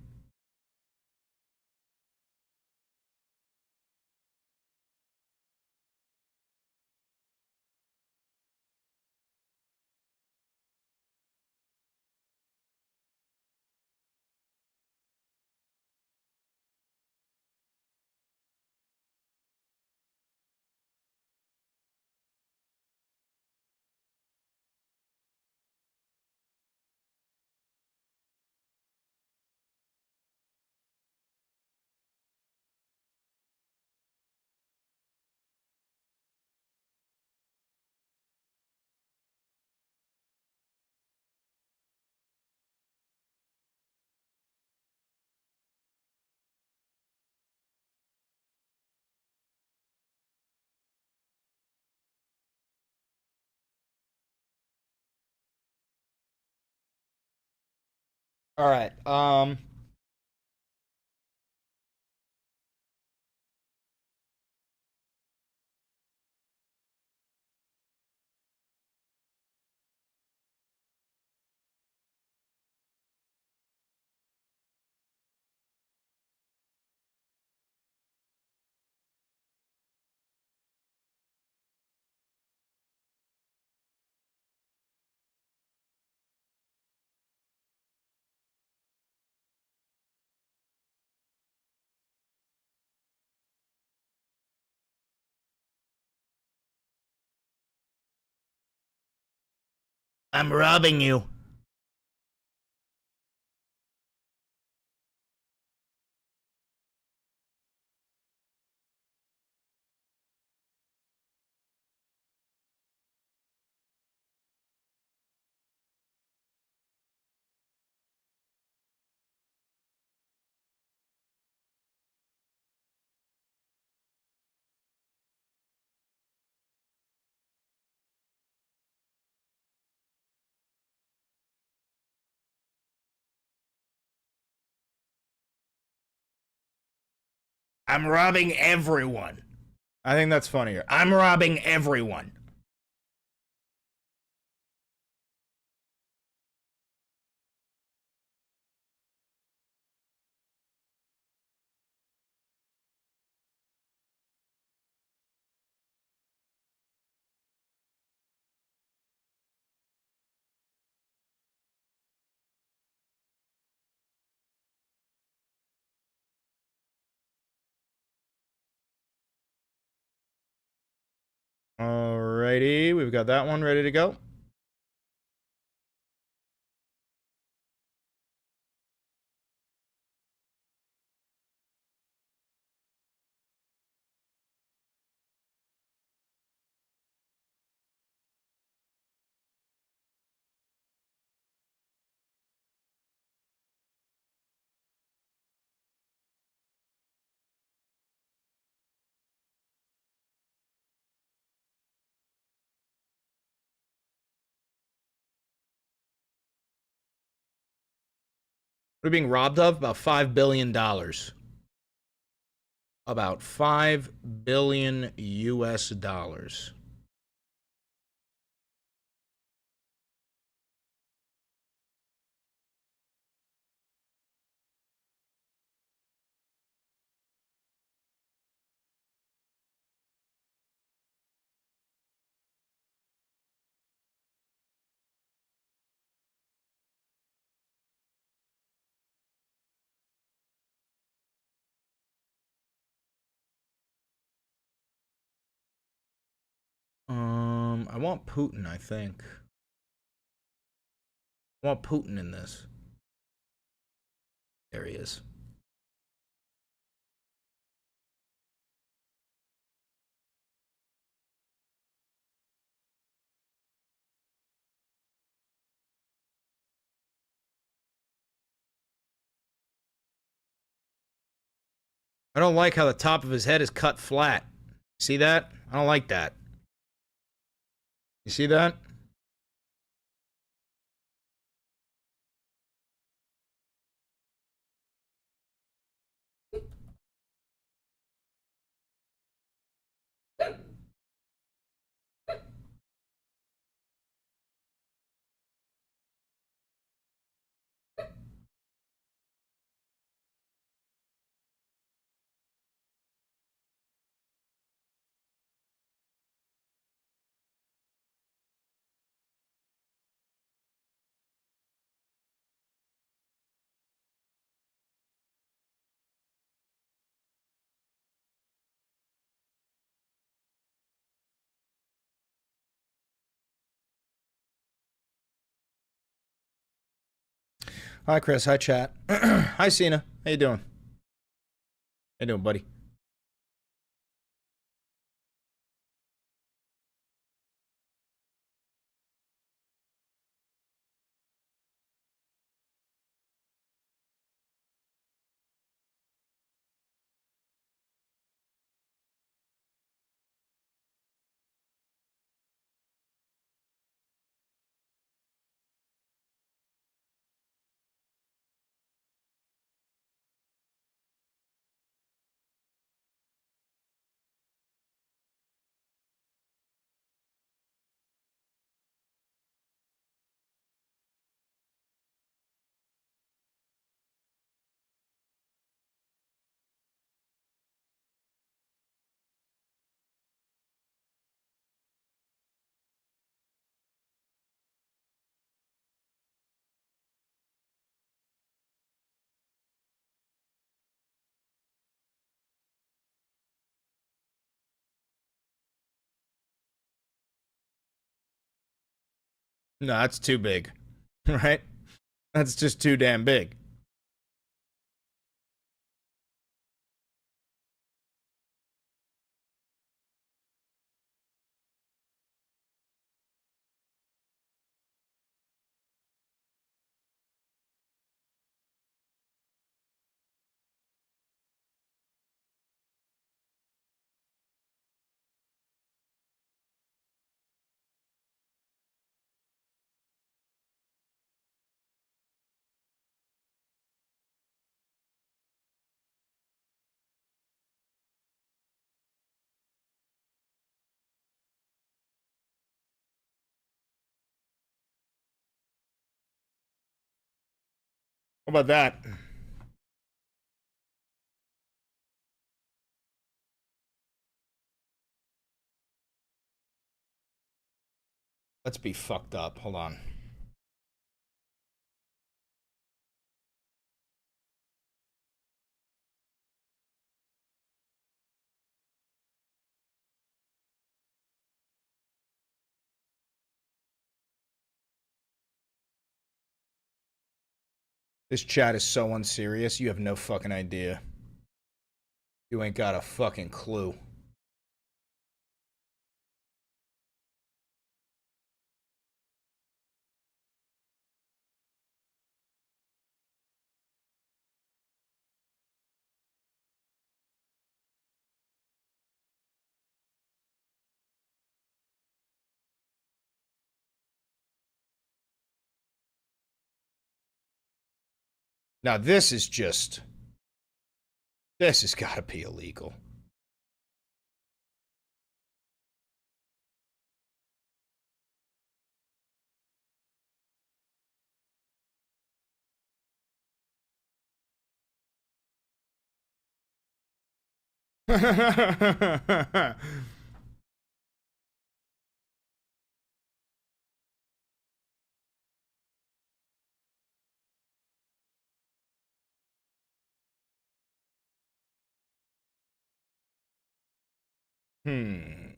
All right. I'm robbing you. I'm robbing everyone. I think that's funnier. I'm robbing everyone. Alrighty, we've got that one ready to go. We're being robbed of about $5 billion. About 5 billion US dollars. I want Putin, I think. I want Putin in this. There he is. I don't like how the top of his head is cut flat. See that? I don't like that. You see that? Hi, Chris. Hi, chat. Hi, Cena. How you doing? How you doing, buddy? No, that's too big. Right? That's just too damn big. How about that? Let's be fucked up. Hold on. This chat is so unserious, you have no fucking idea. You ain't got a fucking clue. Now this is just... This has got to be illegal. Hmm.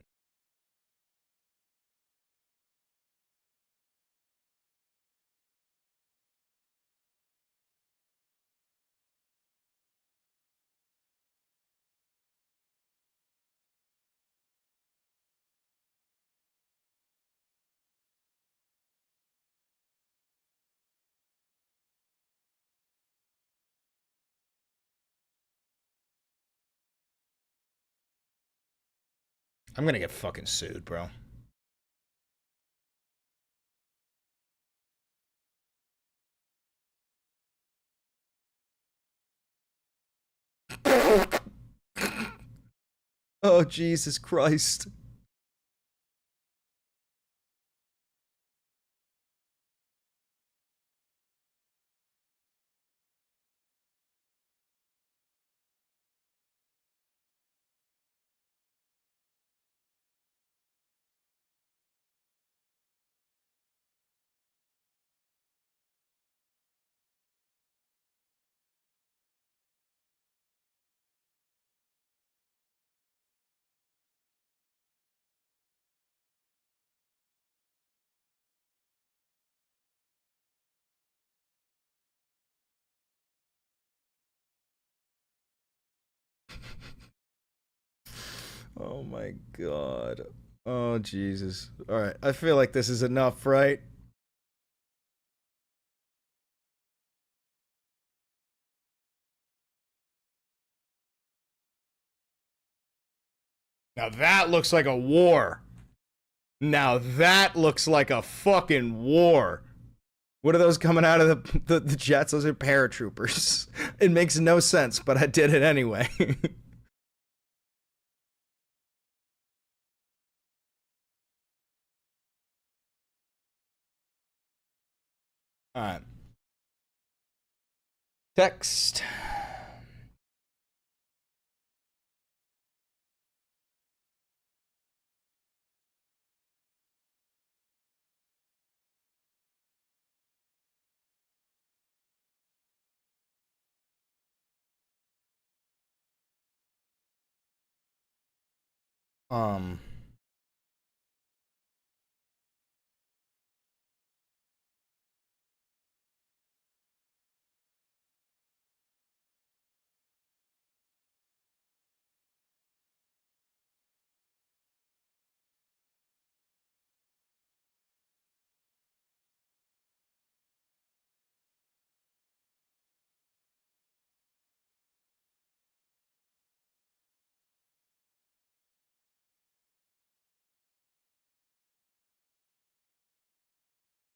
I'm gonna get fucking sued, bro. Oh, Jesus Christ. Oh my god. Oh Jesus. All right. I feel like this is enough, right? Now that looks like a war. Now that looks like a fucking war. What are those coming out of the jets? Those are paratroopers. It makes no sense, but I did it anyway. All right. Text. Um.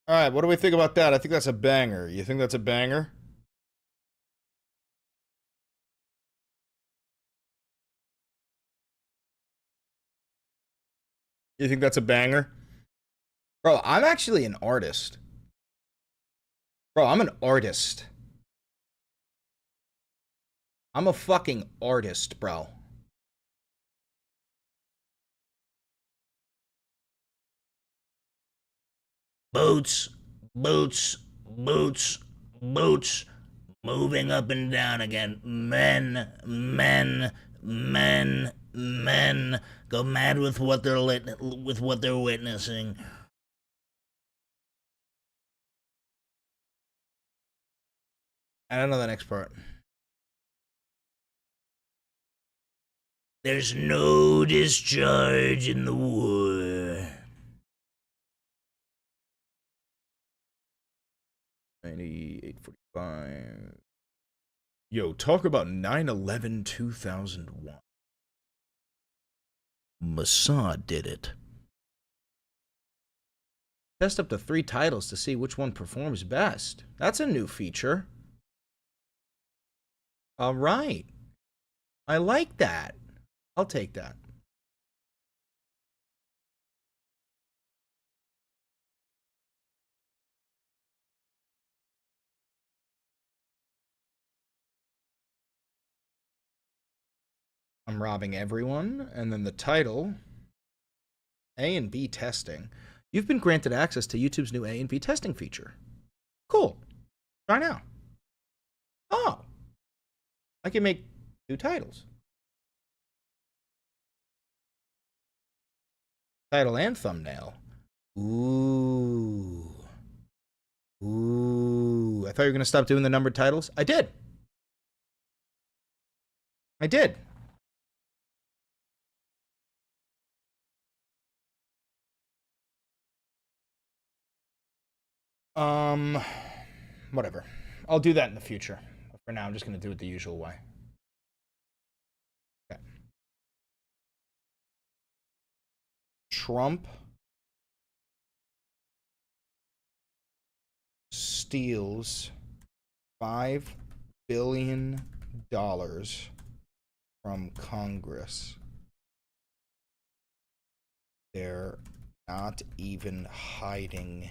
All right. What do we think about that? I think that's a banger. You think that's a banger? You think that's a banger? Bro, I'm actually an artist. Bro, I'm an artist. I'm a fucking artist, bro. Boots, boots, boots, boots, moving up and down again. Men, men, men, men go mad with what they're witnessing. I don't know the next part. There's no discharge in the war. 9845. Yo, talk about 9/11 2001. Mossad did it. Test up to 3 titles to see which one performs best. That's a new feature. All right. I like that. I'll take that. I'm robbing everyone, and then the title, A and B testing. You've been granted access to YouTube's new A and B testing feature. Cool. Try now. Oh. I can make 2 titles. Title and thumbnail. Ooh. Ooh. I thought you were going to stop doing the numbered titles. I did. I did. Whatever. I'll do that in the future. But for now, I'm just going to do it the usual way. Okay. Trump steals $5 billion from Congress. They're not even hiding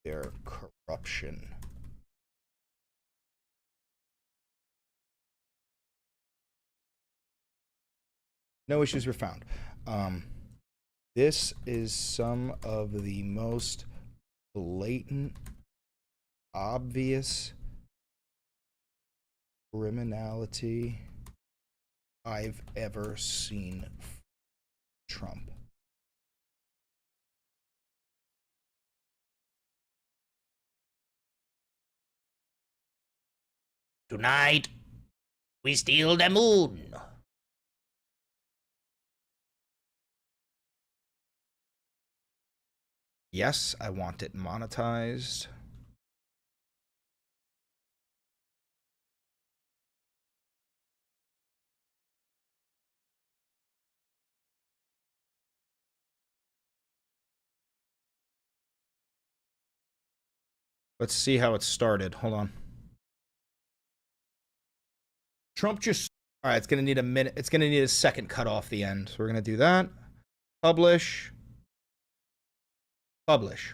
their corruption. No issues were found. This is some of the most blatant, obvious criminality I've ever seen Trump. Tonight, we steal the moon. Yes, I want it monetized. Let's see how it started. Hold on. Trump just. All right, it's going to need a minute. It's going to need a second cut off the end. So we're going to do that. Publish. Publish.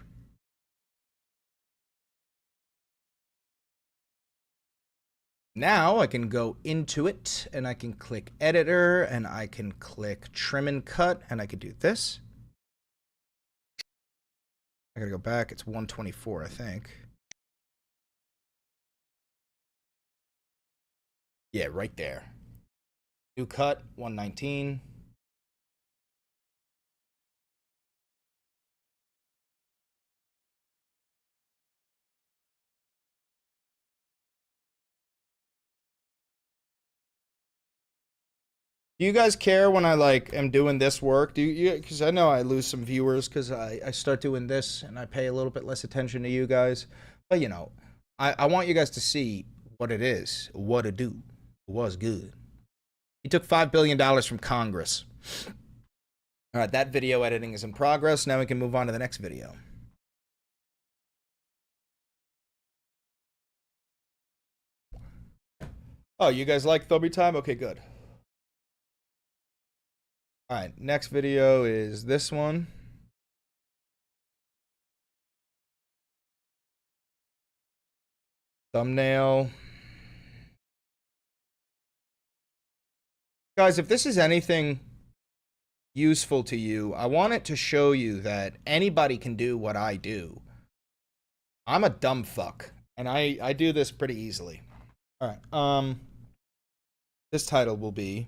Now I can go into it and I can click editor and I can click trim and cut and I can do this. I gotta go back. It's 124, I think. Yeah, right there. New cut, 119. Do you guys care when I like am doing this work? Do you? Because I know I lose some viewers because I start doing this and I pay a little bit less attention to you guys. But you know, I want you guys to see what it is, what to do, was good. He took $5 billion from Congress. All right, that video editing is in progress. Now we can move on to the next video. Oh, you guys like Thubby time? Okay, good. All right, next video is this one. Thumbnail. Guys, if this is anything useful to you, I want it to show you that anybody can do what I do. I'm a dumb fuck, and I do this pretty easily. All right, this title will be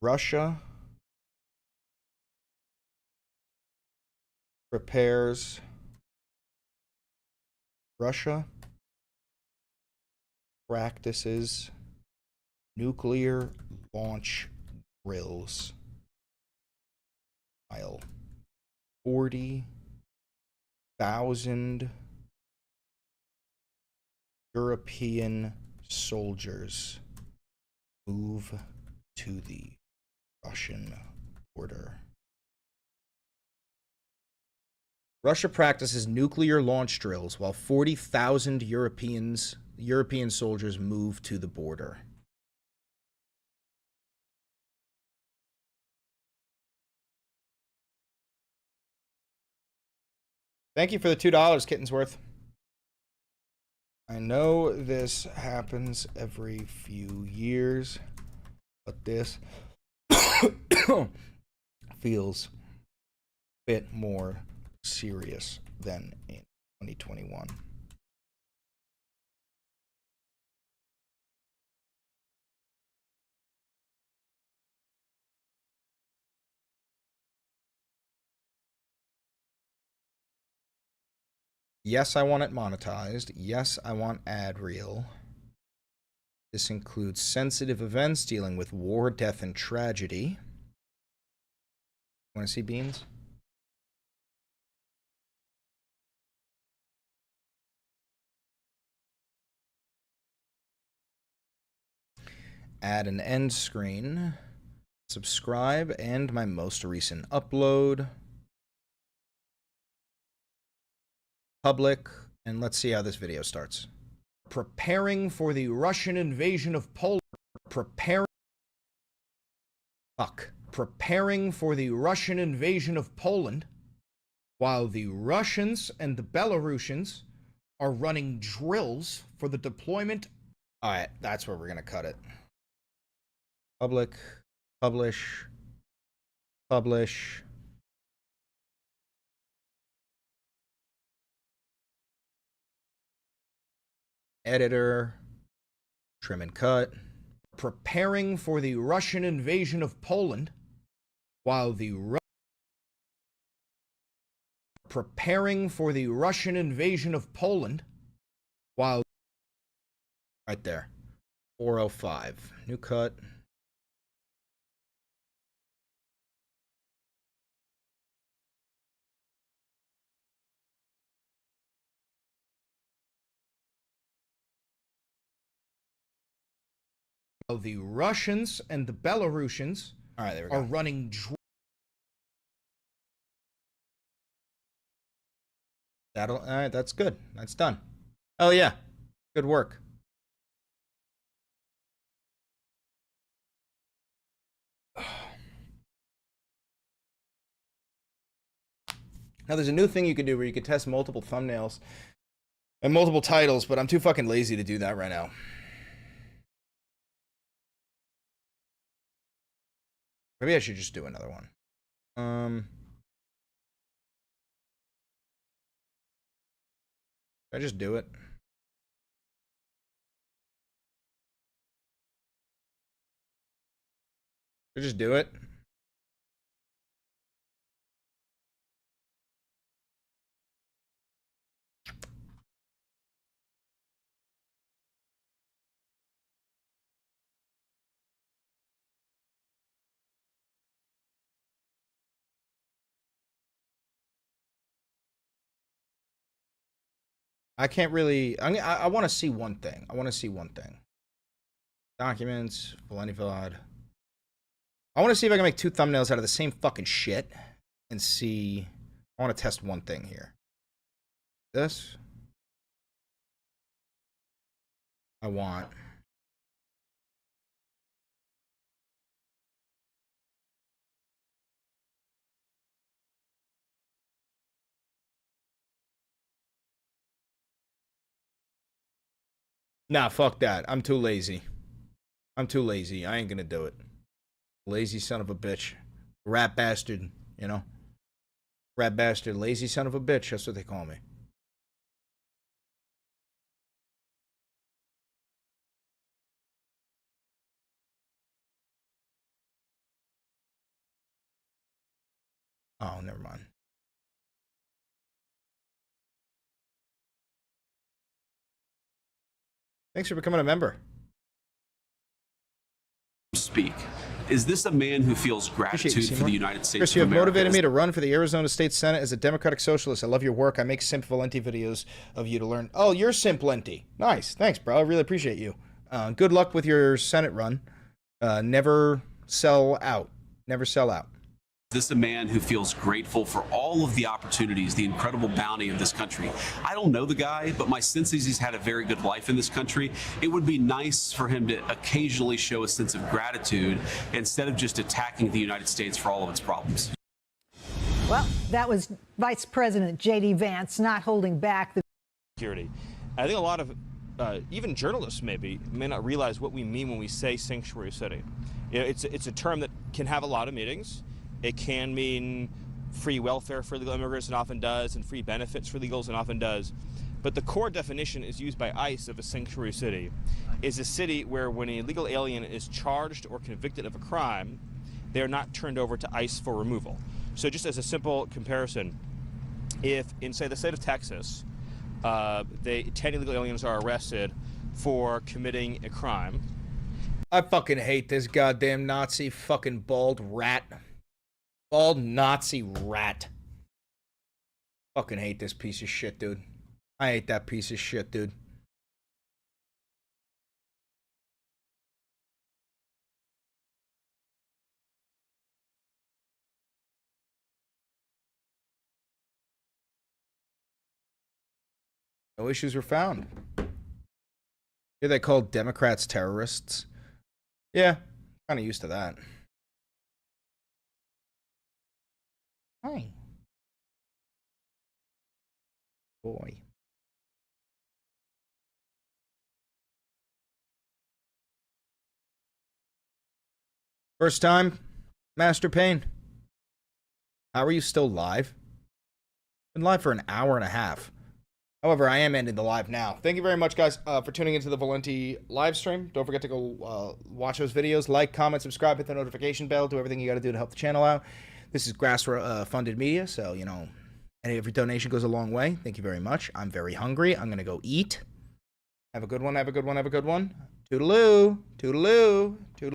Russia prepares Russia practices nuclear launch drills while 40,000 European soldiers move to the Russian border. Russia practices nuclear launch drills while 40,000 European soldiers move to the border. Thank you for the $2, Kittensworth. I know this happens every few years, but this feels a bit more serious than in 2021. Yes, I want it monetized. Yes, I want ad reel. This includes sensitive events dealing with war, death, and tragedy. Want to see beans? Add an end screen. Subscribe and my most recent upload. Public, and let's see how this video starts. Preparing for the Russian invasion of Poland. Preparing for the Russian invasion of Poland, while the Russians and the Belarusians are running drills for the deployment. All right, that's where we're gonna cut it. Public, publish, publish. Editor, trim and cut. Preparing for the Russian invasion of Poland, while the preparing for the Russian invasion of Poland, while right there, 405, new cut. The Russians and the Belarusians All right, there we are go. running. All right, that's good. That's done. Oh yeah, good work. Now, there's a new thing you can do where you can test multiple thumbnails and multiple titles, but I'm too fucking lazy to do that right now. Maybe I should just do another one. Should I just do it? Should I just do it? I can't really. I want to see one thing. I want to see one thing. Documents, Valenti VOD. I want to see if I can make two thumbnails out of the same fucking shit and see. I want to test one thing here. This. I want. Nah, fuck that. I'm too lazy. I'm too lazy. I ain't gonna do it. Lazy son of a bitch. Rat bastard, you know? Rat bastard, lazy son of a bitch. That's what they call me. Oh, never mind. Thanks for becoming a member. Speak. Is this a man who feels gratitude for the United States Chris, of you have America? motivated me to run for the Arizona State Senate as a Democratic Socialist. I love your work. I make Simp Valenti videos of you to learn. Oh, you're Simp Valenti. Nice. Thanks, bro. I really appreciate you. Good luck with your Senate run. Never sell out. Never sell out. Is this a man who feels grateful for all of the opportunities, the incredible bounty of this country? I don't know the guy, but my sense is he's had a very good life in this country. It would be nice for him to occasionally show a sense of gratitude instead of just attacking the United States for all of its problems. Well, that was Vice President J.D. Vance not holding back the security. I think a lot of even journalists maybe may not realize what we mean when we say sanctuary city. You know, it's a term that can have a lot of meanings. It can mean free welfare for illegal immigrants, and often does, and free benefits for illegals, and often does. But the core definition is used by ICE of a sanctuary city is a city where when an illegal alien is charged or convicted of a crime, they are not turned over to ICE for removal. So just as a simple comparison, if in, say, the state of Texas, 10 illegal aliens are arrested for committing a crime. I fucking hate this goddamn Nazi fucking bald rat. Bald Nazi rat. Fucking hate this piece of shit, dude. I hate that piece of shit, dude. No issues were found. Here they called Democrats terrorists. Yeah, kind of used to that. Hi. Boy. First time, Master Payne. How are you still live? Been live for an hour and a half. However, I am ending the live now. Thank you very much, guys, for tuning into the Valenti live stream. Don't forget to go watch those videos. Like, comment, subscribe, hit the notification bell. Do everything you got to do to help the channel out. This is grass-funded media, so, you know, every donation goes a long way. Thank you very much. I'm very hungry. I'm going to go eat. Have a good one, have a good one, have a good one. Toodaloo. Toodaloo. Toodaloo.